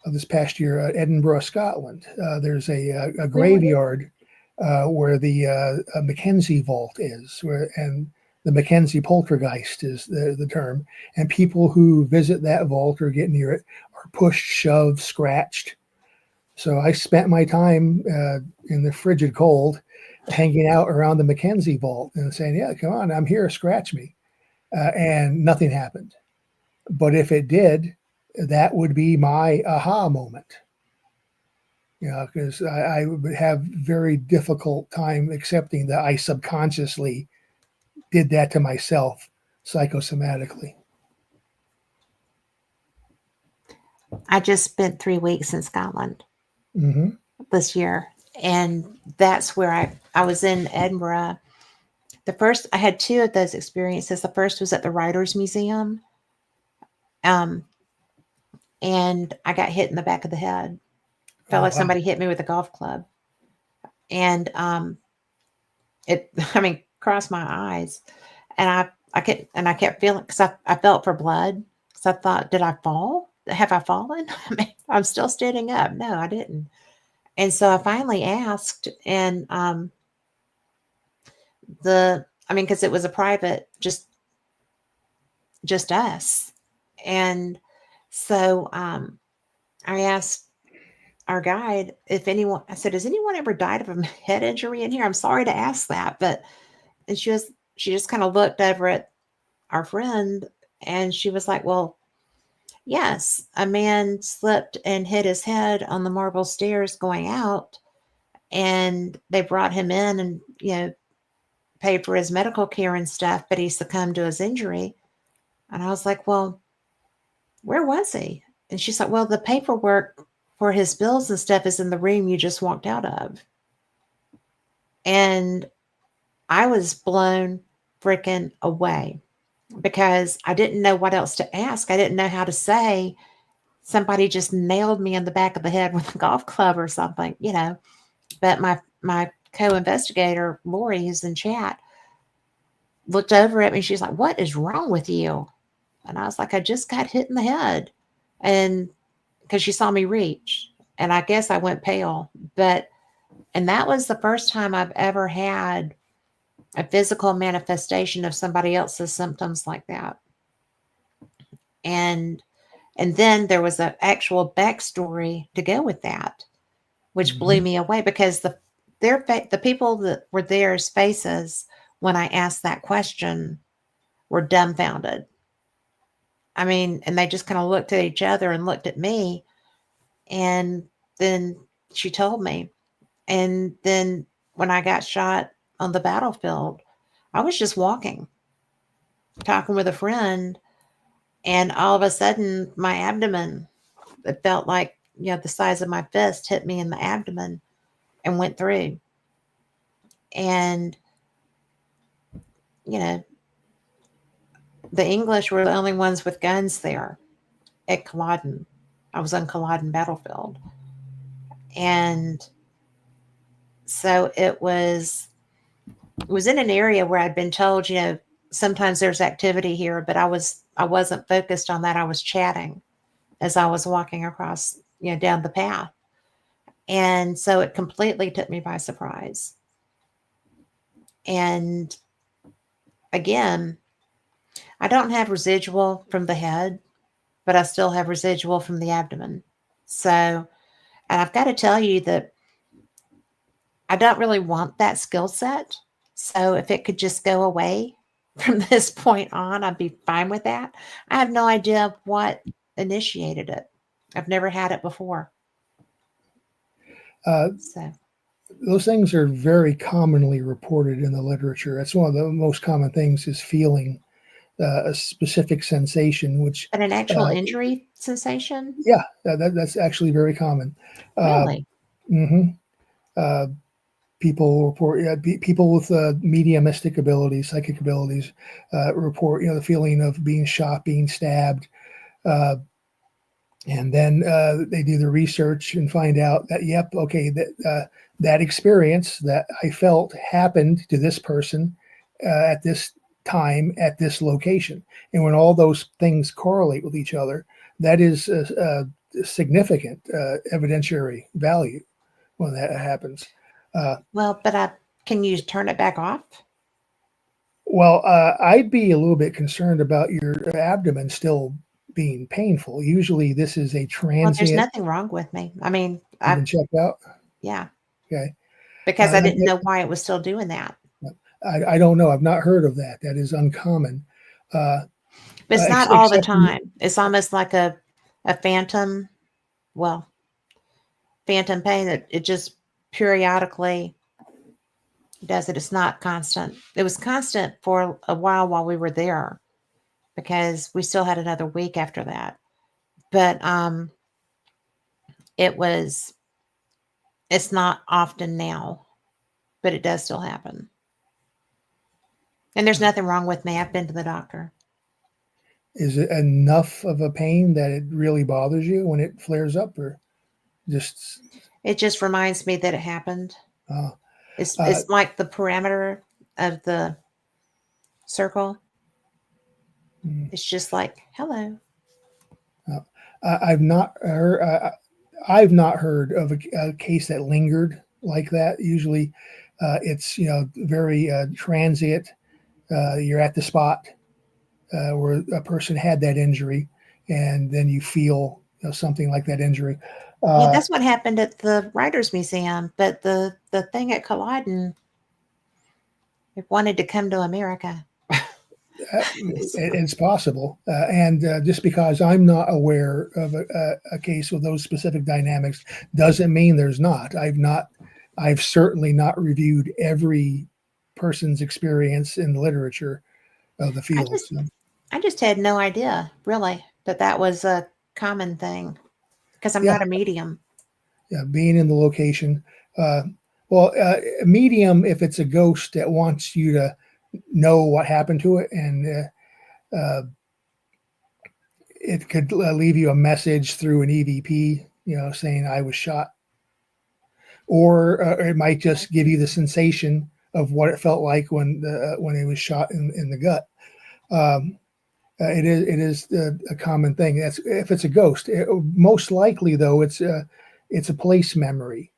of this past year, Edinburgh, Scotland. There's a Really? graveyard where the Mackenzie Vault is, and the Mackenzie Poltergeist is the term. And people who visit that vault or get near it are pushed, shoved, scratched. So I spent my time in the frigid cold hanging out around the Mackenzie Vault and saying, "Yeah, come on, I'm here, scratch me." And nothing happened. But if it did, that would be my aha moment. Because I would have very difficult time accepting that I subconsciously did that to myself psychosomatically. I just spent 3 weeks in Scotland Hmm. this year, and that's where I was in Edinburgh. The first I had two of those experiences. The first was at the Writers Museum, um, and I got hit in the back of the head. Felt Oh, like wow. somebody hit me with a golf club, and it I mean crossed my eyes, and I kept feeling because I felt for blood because I thought, did I fall? Have I fallen? I mean, I'm still standing up. No, I didn't. And so I finally asked, and I mean, because it was a private, just us, and so I asked our guide if anyone. I said, "Has anyone ever died of a head injury in here?" I'm sorry to ask that, but and she just kind of looked over at our friend, and she was like, "Well, yes, a man slipped and hit his head on the marble stairs going out, and they brought him in and paid for his medical care and stuff, but he succumbed to his injury." And I was like, "Well, where was he?" And she's like, "Well, the paperwork for his bills and stuff is in the room you just walked out of." And I was blown freaking away because I didn't know what else to ask. I didn't know how to say somebody just nailed me in the back of the head with a golf club or something. But my co-investigator, Lori, who's in chat, looked over at me. She's like, "What is wrong with you?" And I was like, "I just got hit in the head." And because she saw me reach, and I guess I went pale. And that was the first time I've ever had a physical manifestation of somebody else's symptoms like that. And and then there was an actual backstory to go with that, which blew Hmm. me away because the people that were there's faces when I asked that question were dumbfounded. I mean, and they just kind of looked at each other and looked at me, and then she told me. And then when I got shot on the battlefield, I was just walking, talking with a friend, and all of a sudden my abdomen, it felt like, the size of my fist hit me in the abdomen and went through. And, you know, the English were the only ones with guns there at Culloden. I was on Culloden battlefield. And so it was in an area where I'd been told, sometimes there's activity here, but I wasn't focused on that. I was chatting as I was walking across, down the path. And so it completely took me by surprise. And again, I don't have residual from the head, but I still have residual from the abdomen. So, and I've got to tell you that I don't really want that skill set. So if it could just go away from this point on, I'd be fine with that. I have no idea what initiated it. I've never had it before. Uh, So, those things are very commonly reported in the literature. That's one of the most common things is feeling a specific sensation, which, but an actual injury sensation? yeah, that's actually very common. Uh, Really? hmm uh, People report, yeah, people with mediumistic abilities, psychic abilities, report, the feeling of being shot, being stabbed. Uh, and then they do the research and find out that, yep, okay, that experience that I felt happened to this person at this time at this location. And when all those things correlate with each other, that is a significant evidentiary value when that happens. Well, but can you turn it back off? Well, I'd be a little bit concerned about your abdomen still being painful. Usually, this is a Well, there's transient. nothing wrong with me. I mean, You've been checked out. yeah, Okay. because I didn't That, know why it was still doing that. I don't know. I've not heard of that. That is uncommon. Uh, But it's not all the except time. It's almost like a phantom, well, phantom pain that it just periodically does it. It's not constant. It was constant for a while we were there because we still had another week after that. But it was it's not often now, but it does still happen. And there's nothing wrong with me. I've been to the doctor. is it enough of a pain that it really bothers you when it flares up, or just It just reminds me that it happened. uh, It's uh, it's like the parameter of the circle. mm, It's just like, hello. I've not heard. I've not heard of a case that lingered like that. Usually, it's very transient. You're at the spot where a person had that injury, and then you feel something like that injury. Yeah, Uh, that's what happened at the Writers Museum. But the thing at Culloden, it wanted to come to America. it's possible, and just because I'm not aware of a case with those specific dynamics doesn't mean there's not. I've certainly not reviewed every person's experience in the literature of the I field. just So, I just had no idea, really, that that was a common thing because I'm yeah, not a medium. yeah, being in the location. Uh, well, a medium, if it's a ghost that wants you to know what happened to it, and it could leave you a message through an EVP, saying I was shot, or it might just give you the sensation of what it felt like when it was shot in the gut. Um, it is a common thing. That's if it's a ghost. Most likely, though, it's a place memory.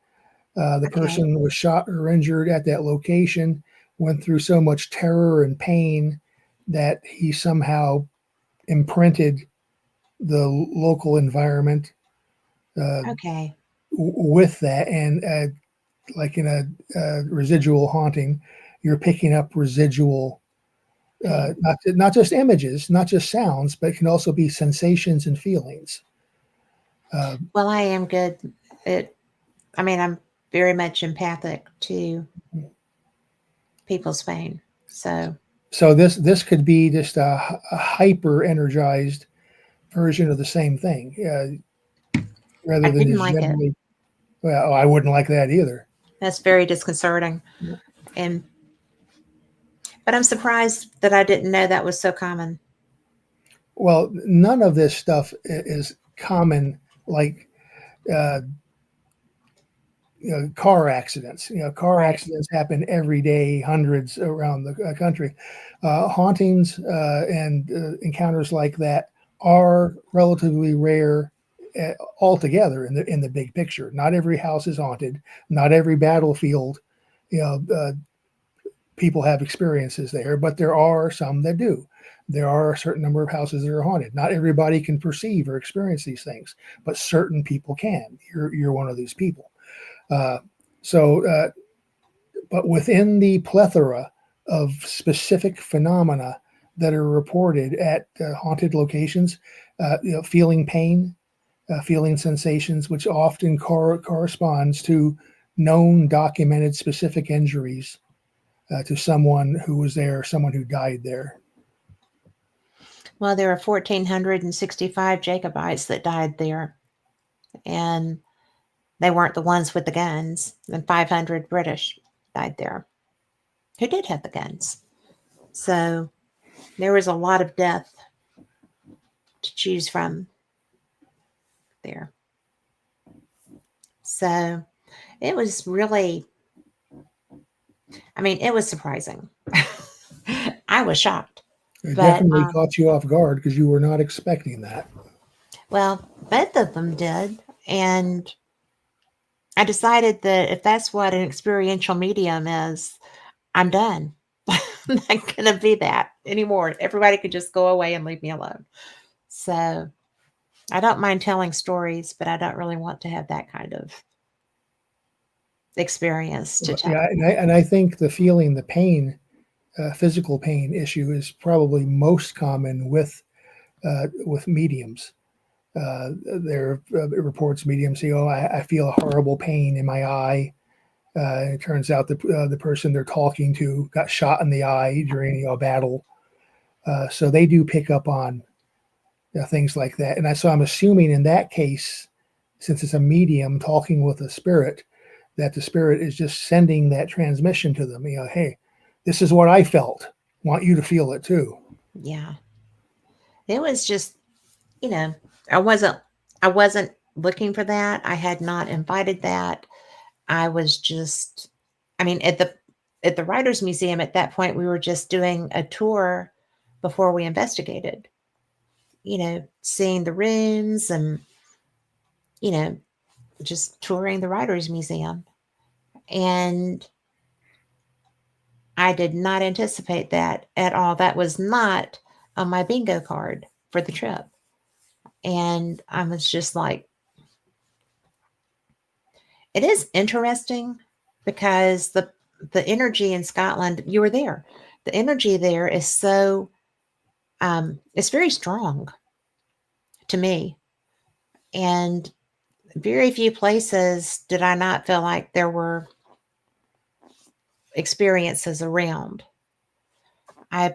The Okay. person was shot or injured at that location, went through so much terror and pain that he somehow imprinted the local environment uh, Okay. with that, and like in a residual haunting, you're picking up residual, Pain. not just images, not just sounds, but it can also be sensations and feelings. Uh, Well, I am good. It. I mean, I'm very much empathic to people's pain. So so this could be just a hyper energized version of the same thing, I rather than didn't just like it. generally. Well, I wouldn't like that either. That's very disconcerting. And but I'm surprised that I didn't know that was so common. Well, none of this stuff is common, like uh, car accidents. Car Right. accidents happen every day, hundreds around the country. Hauntings and encounters like that are relatively rare altogether in the big picture. Not every house is haunted. Not every battlefield, you know, people have experiences there, but there are some that do. There are a certain number of houses that are haunted. Not everybody can perceive or experience these things, but certain people can. You're one of these people. Uh, so, but within the plethora of specific phenomena that are reported at haunted locations, feeling pain, feeling sensations, which often corresponds to known, documented, specific injuries to someone who was there, someone who died there. Well, there are 1,465 Jacobites that died there, and they weren't the ones with the guns. And 500 British died there who did have the guns. So there was a lot of death to choose from there. So it was really, I mean, it was surprising. I was shocked. It But, definitely caught you off guard because you were not expecting that. well, both of them did. And I decided that if that's what an experiential medium is, I'm done. I'm not going to be that anymore. Everybody could just go away and leave me alone. So I don't mind telling stories, but I don't really want to have that kind of experience to Yeah, tell. and I think the feeling, the pain, physical pain issue is probably most common with mediums. There are reports mediums say, "Oh, I feel a horrible pain in my eye." It turns out the person they're talking to got shot in the eye during a battle, so they do pick up on things like that. And so I'm assuming in that case, since it's a medium talking with a spirit, that the spirit is just sending that transmission to them. Hey, this is what I felt. Want you to feel it too. Yeah. It was just, you know, I wasn't I wasn't looking for that. I had not invited that. I was just, I mean, at the Writers Museum at that point we were just doing a tour before we investigated. Seeing the rooms and, you know, just touring the Writers Museum. And I did not anticipate that at all. That was not on my bingo card for the trip. And I was just like, it is interesting because the energy in Scotland, you were there. The energy there is so it's very strong to me. And very few places did I not feel like there were experiences around. I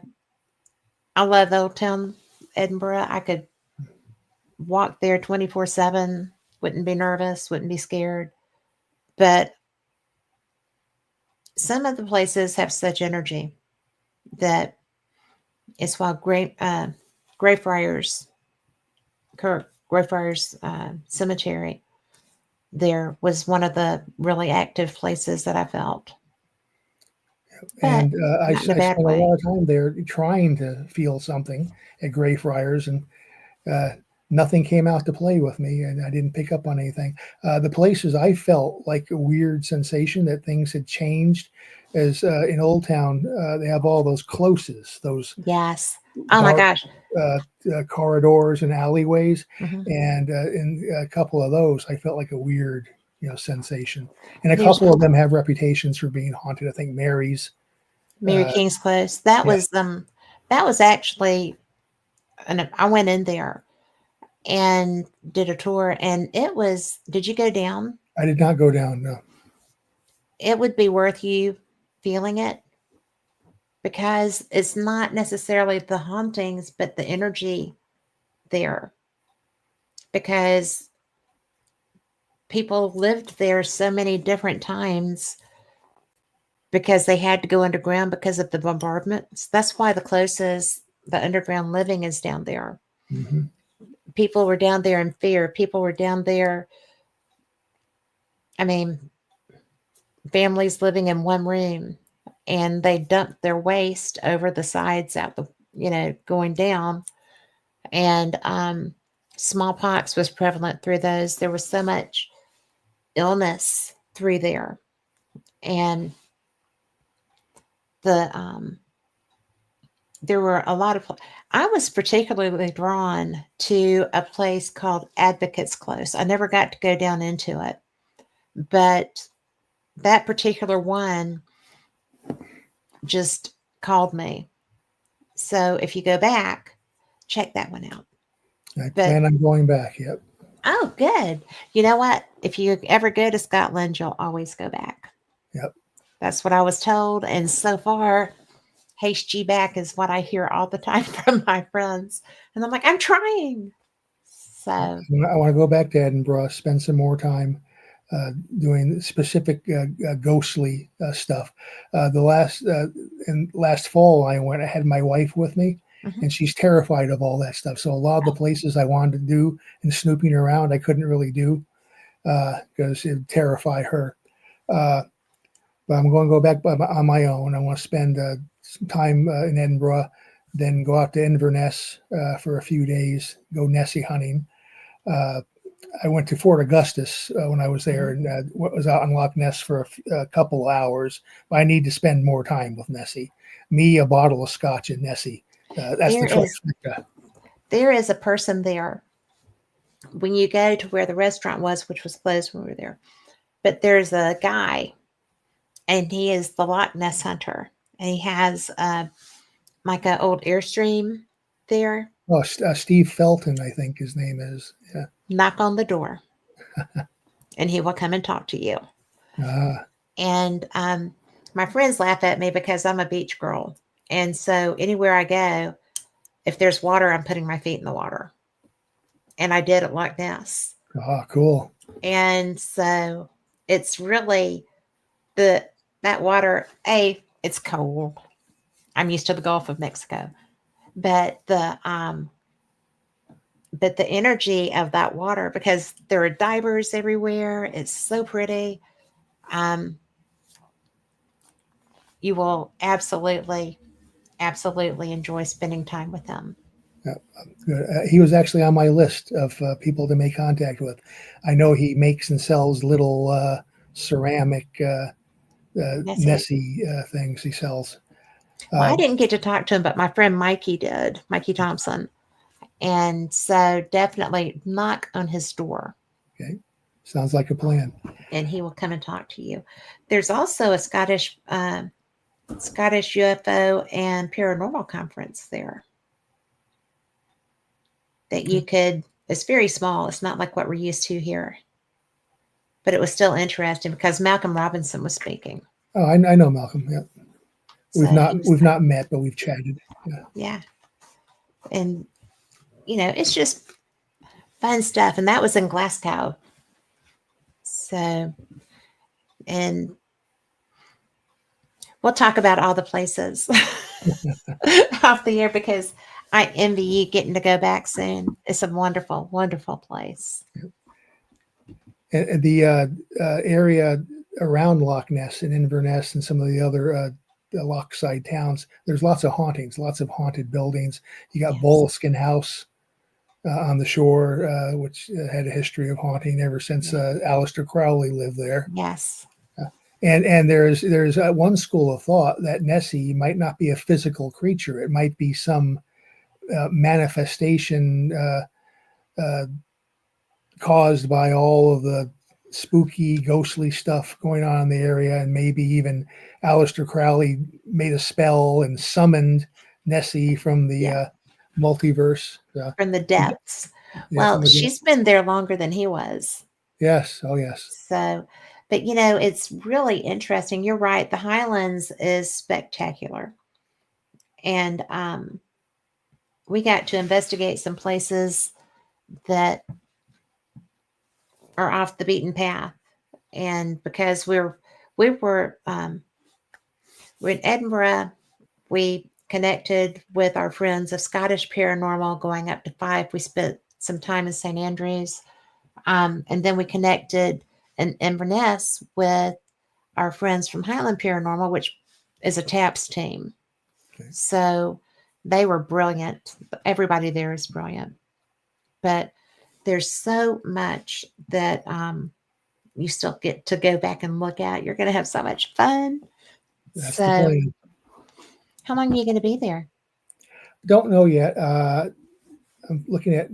I love Old Town Edinburgh. I could walk there 24/7, wouldn't be nervous, wouldn't be scared. But some of the places have such energy that it's why Greyfriars, Greyfriars Cemetery there was one of the really active places that I felt, but And not in a I bad spent a way. lot of time there trying to feel something at Greyfriars, and uh, nothing came out to play with me, and I didn't pick up on anything. The places I felt like a weird sensation that things had changed, as in Old Town, they have all those closes, those Yes. Oh my dark gosh. uh, corridors and alleyways, Hmm. and in a couple of those, I felt like a weird, sensation. And a There's couple of them have reputations for being haunted. I think Mary's, Mary uh, King's Close. yeah, That was actually, and I went in there and did a tour, and it was. Did you go down? I did not go down. No. It would be worth you feeling it because it's not necessarily the hauntings, but the energy there. Because people lived there so many different times because they had to go underground because of the bombardments. That's why the closest the underground living is down there. Mhm. People were down there in fear. People were down there. I mean, families living in one room, and they dumped their waste over the sides out the, going down. And smallpox was prevalent through those. There was so much illness through there. And the there were a lot of I was particularly drawn to a place called Advocates Close. I never got to go down into it, but that particular one just called me. So if you go back, check that one out. I But plan on going back. Yep. oh, good. You know what? If you ever go to Scotland, you'll always go back. Yep. That's what I was told. And so far, haste ye back is what I hear all the time from my friends. And I'm like, I'm trying. So, I want to go back to Edinburgh, spend some more time uh, doing specific ghostly stuff. The last fall, I went. I had my wife with me, mhm. and she's terrified of all that stuff. So a lot of the places I wanted to do and snooping around, I couldn't really do because it would terrify her. Uh, but I'm going to go back on my own. I want to spend some time in Edinburgh, then go out to Inverness for a few days, go Nessie hunting. Uh, I went to Fort Augustus when I was there, and was out on Loch Ness for a couple of hours. But I need to spend more time with Nessie. Me, a bottle of scotch, and Nessie. That's the there is trifecta. there is a person there when you go to where the restaurant was, which was closed when we were there. But there's a guy, and he is the Loch Ness hunter, and he has like an old Airstream there. Oh, Steve Felton, I think his name is. Yeah. Knock on the door, and he will come and talk to you. Ah, And my friends laugh at me because I'm a beach girl. And so anywhere I go, if there's water, I'm putting my feet in the water. And I did at Loch Ness. cool. And so it's really the that water, it's cold. I'm used to the Gulf of Mexico. But the energy of that water, because there are divers everywhere, it's so pretty. Um, you will absolutely enjoy spending time with them. Yeah, good. He was actually on my list of people to make contact with. I know he makes and sells little ceramic Nessie. Nessie things he sells. Well, Uh, I didn't get to talk to him, but my friend Mikey did, Mikey Thompson. And so definitely knock on his door okay, sounds like a plan. and he will come and talk to you. There's also a Scottish UFO and paranormal conference there that you could, it's very small. It's not like what we're used to here, but it was still interesting because Malcolm Robinson was speaking. Oh, I know Malcolm. Yeah, So he was, we've not met, but we've chatted. Yeah. yeah. And, it's just fun stuff. And that was in Glasgow. So, and we'll talk about all the places off the air because I envy you getting to go back soon. It's a wonderful, wonderful place. And the area around Loch Ness and Inverness and some of the other the Lochside towns, there's lots of hauntings, lots of haunted buildings. You got Yes. Boleskine House on the shore, which had a history of haunting ever since Yeah. Aleister Crowley lived there. Yes. And there's one school of thought that Nessie might not be a physical creature; it might be some manifestation caused by all of the spooky, ghostly stuff going on in the area, and maybe even Aleister Crowley made a spell and summoned Nessie from the Yeah. multiverse. From the depths. Yeah, Well, from the she's been there longer than he was. yes, oh yes, So, but it's really interesting. You're right. The Highlands is spectacular. And we got to investigate some places that are off the beaten path. And because we were in Edinburgh, we connected with our friends of Scottish Paranormal, going up to 5. We spent some time in St. Andrews. And then we connected in Inverness with our friends from Highland Paranormal, which is a TAPS team. Okay. So they were brilliant. Everybody there is brilliant. But there's so much that you still get to go back and look at. You're going to have so much fun. That's the So, plan. how long are you going to be there? Don't know yet. I'm looking at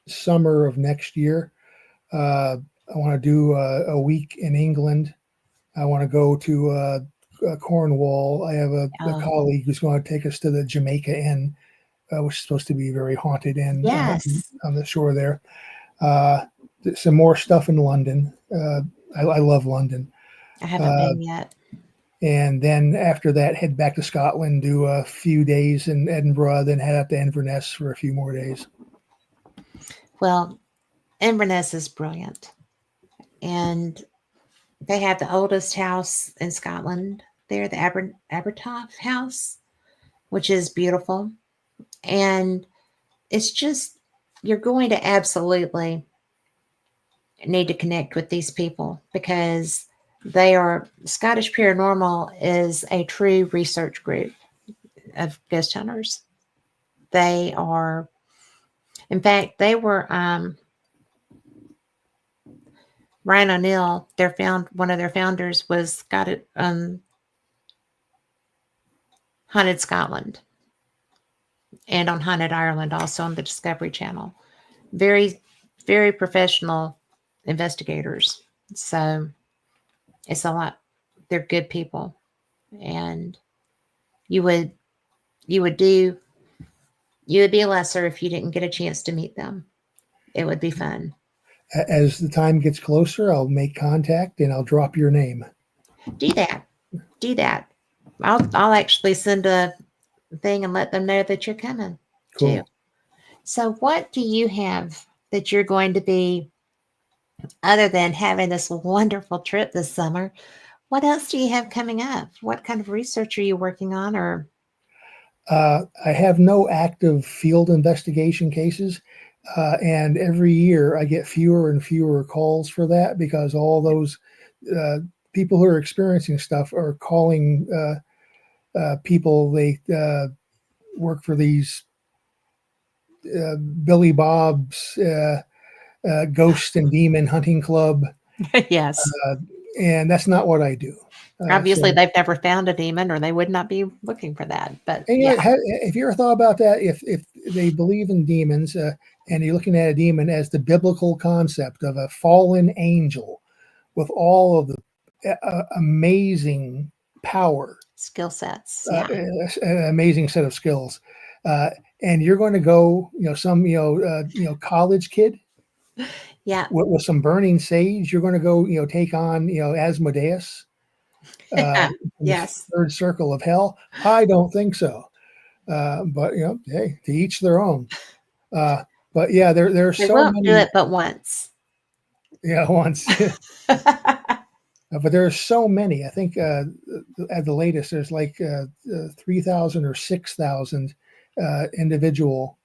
summer of next year. I want to do a week in England. I want to go to Cornwall. I have a Oh, colleague who's going to take us to the Jamaica Inn, which is supposed to be a very haunted inn yes. on the shore there. Uh, some more stuff in London. I love London. I haven't Uh, been yet. and then after that, head back to Scotland, do a few days in Edinburgh, then head up to Inverness for a few more days. Well, Inverness is brilliant. And they have the oldest house in Scotland there, the Abertoft House, which is beautiful. And it's just, you're going to absolutely need to connect with these people because they are Scottish Paranormal is a true research group of ghost hunters. They are, in fact, they were Ryan O'Neill. One of their founders was Scottish Haunted Scotland and on Haunted Ireland, also on the Discovery Channel. Very, very professional investigators. So it's a lot. They're good people, and you would you would do you would be a lesser if you didn't get a chance to meet them. It would be fun. As the time gets closer, I'll make contact and I'll drop your name. Do that. Do that. I'll actually send a thing and let them know that you're coming too. Cool. So what do you have that you're going to be other than having this wonderful trip this summer? What else do you have coming up? What kind of research are you working on or I have no active field investigation cases. And every year I get fewer and fewer calls for that because all those uh, people who are experiencing stuff are calling people they work for these Billy Bob's Ghost and Demon Hunting Club, yes. and that's not what I do. Obviously, So, they've never found a demon, or they would not be looking for that. But and, yeah, if you ever thought about that, if they believe in demons, and you're looking at a demon as the biblical concept of a fallen angel with all of the amazing power, skill sets. Yeah, an amazing set of skills, uh, and you're going to go, some college kid yeah, with some burning sage, you're going to go, take on, Asmodeus from the yes. third circle of hell. I don't think so. But hey, to each their own. Uh, but yeah, there are They so won't do many. it but once. Yeah, once. But there are so many. I think at the latest, there's like 3,000 or 6,000 individual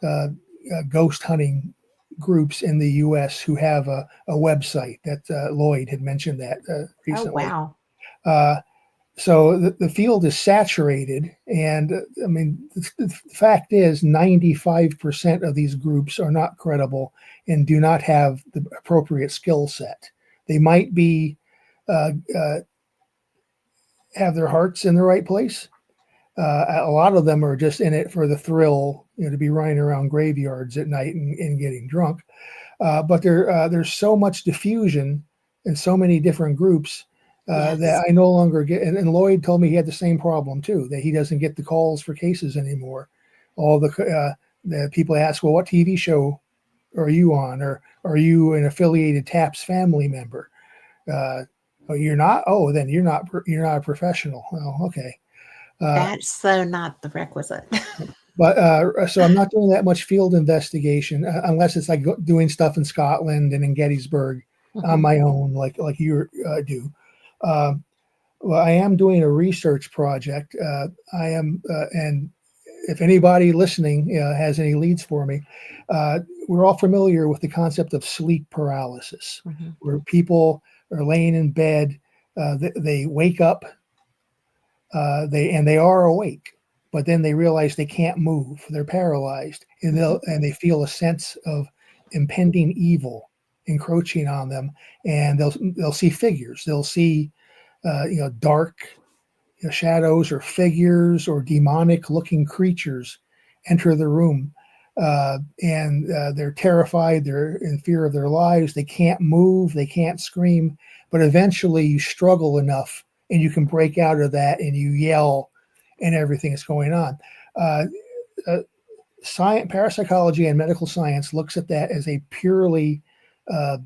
uh, ghost hunting groups in the U.S. who have a website. That Lloyd had mentioned that Oh recently. wow. Uh, so the field is saturated, and I mean, the fact is 95% of these groups are not credible and do not have the appropriate skill set. They might be uh, uh, have their hearts in the right place. A lot of them are just in it for the thrill, to be running around graveyards at night and getting drunk. But there's so much diffusion in so many different groups that Yes. I no longer get. And Lloyd told me he had the same problem too, that he doesn't get the calls for cases anymore. All the people ask, well, what TV show are you on, or are you an affiliated TAPS family member? Oh, you're not. Oh, then you're not a professional. Oh, okay. Uh, That's so not the requisite. but so I'm not doing that much field investigation unless it's like doing stuff in Scotland and in Gettysburg on Mhm. my own, like you do. Uh, Well, I am doing a research project. I am, and if anybody listening has any leads for me, we're all familiar with the concept of sleep paralysis, Mhm. where people are laying in bed, they wake up, they are awake, but then they realize they can't move. They're paralyzed, and Mhm. they feel a sense of impending evil encroaching on them, and they'll see figures. They'll see dark shadows or figures or demonic looking creatures enter the room. And they're terrified, they're in fear of their lives, they can't move, they can't scream, but eventually you struggle enough and you can break out of that and you yell and everything is going on. Uh, uh, Science, parapsychology, and medical science looks at that as a purely uh,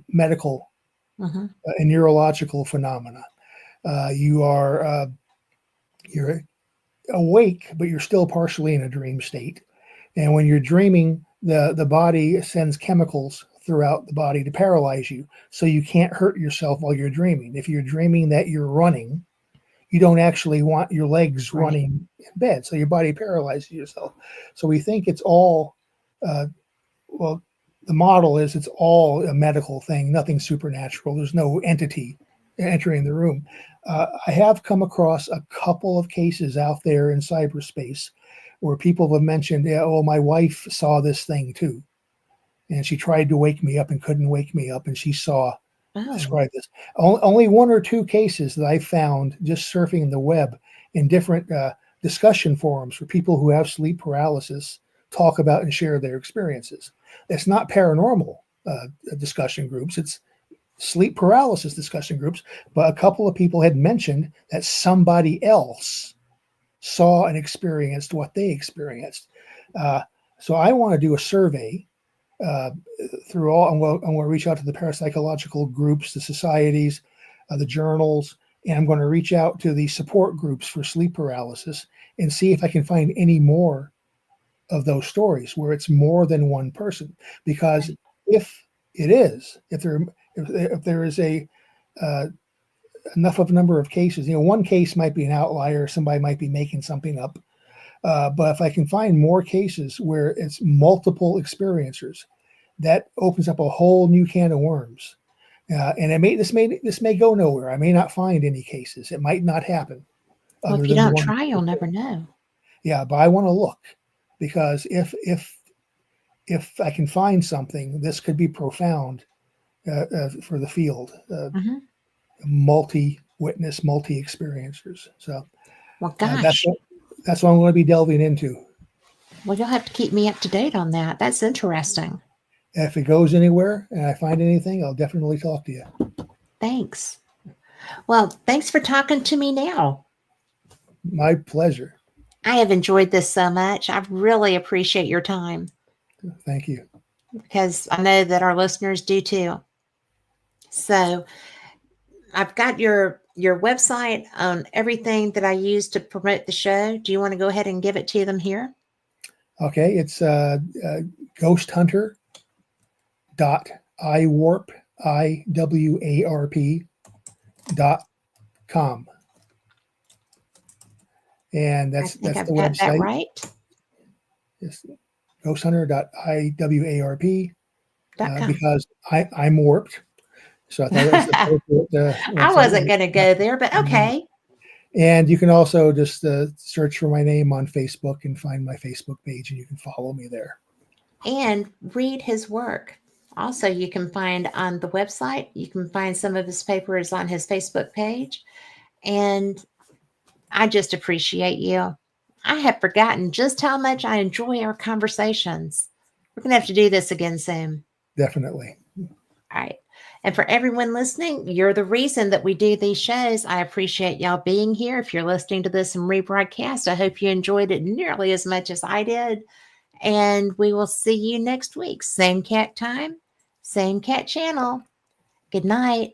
medical Mhm. and neurological phenomena. You are you're awake, but you're still partially in a dream state. And when you're dreaming, the body sends chemicals throughout the body to paralyze you, so you can't hurt yourself while you're dreaming. If you're dreaming that you're running, you don't actually want your legs Right. running in bed, so your body paralyzes yourself. So we think it's all uh, well. The model is it's all a medical thing, nothing supernatural. There's no entity entering the room. I have come across a couple of cases out there in cyberspace where people have mentioned, yeah, oh, my wife saw this thing too. And she tried to wake me up and couldn't wake me up. And she saw, Oh. describe this. Only one or two cases that I found just surfing the web in different discussion forums for people who have sleep paralysis talk about and share their experiences. It's not paranormal discussion groups. It's sleep paralysis discussion groups, but a couple of people had mentioned that somebody else saw and experienced what they experienced. Uh, so I want to do a survey uh, through all. I'm going to reach out to the parapsychological groups, the societies, the journals, and I'm going to reach out to the support groups for sleep paralysis and see if I can find any more of those stories where it's more than one person. Because Right. if it is, if there is a uh, enough of a number of cases, one case might be an outlier, somebody might be making something up. But if I can find more cases where it's multiple experiencers, that opens up a whole new can of worms. And this may go nowhere. I may not find any cases. It might not happen, Well, other if you than the don't one. try, you'll never know. Yeah, but I want to look because if I can find something, this could be profound for the field. Mhm. Multi witness, multi experiencers. So Well, uh, that's gosh. what that's what I'm going to be delving into. Well, you'll have to keep me up to date on that. That's interesting. If it goes anywhere and I find anything, I'll definitely talk to you. Thanks. Well, thanks for talking to me now. My pleasure. I have enjoyed this so much. I really appreciate your time Thank you. because I know that our listeners do too. So, I've got your website on everything that I use to promote the show. Do you want to go ahead and give it to them here? Okay, it's ghosthunter.iwarp, iwarp.com. And I think that's the I've got that website. right. It's ghosthunter.iwarp .com. because I'm warped. So I thought it was the appropriate I website. wasn't going to go there, but okay. And you can also just search for my name on Facebook and find my Facebook page, and you can follow me there. And read his work. Also, you can find on the website, you can find some of his papers on his Facebook page. And I just appreciate you. I have forgotten just how much I enjoy our conversations. We're going to have to do this again soon. Definitely. All right. And for everyone listening, you're the reason that we do these shows. I appreciate y'all being here. If you're listening to this in rebroadcast, I hope you enjoyed it nearly as much as I did. And we will see you next week. Same cat time, same cat channel. Good night.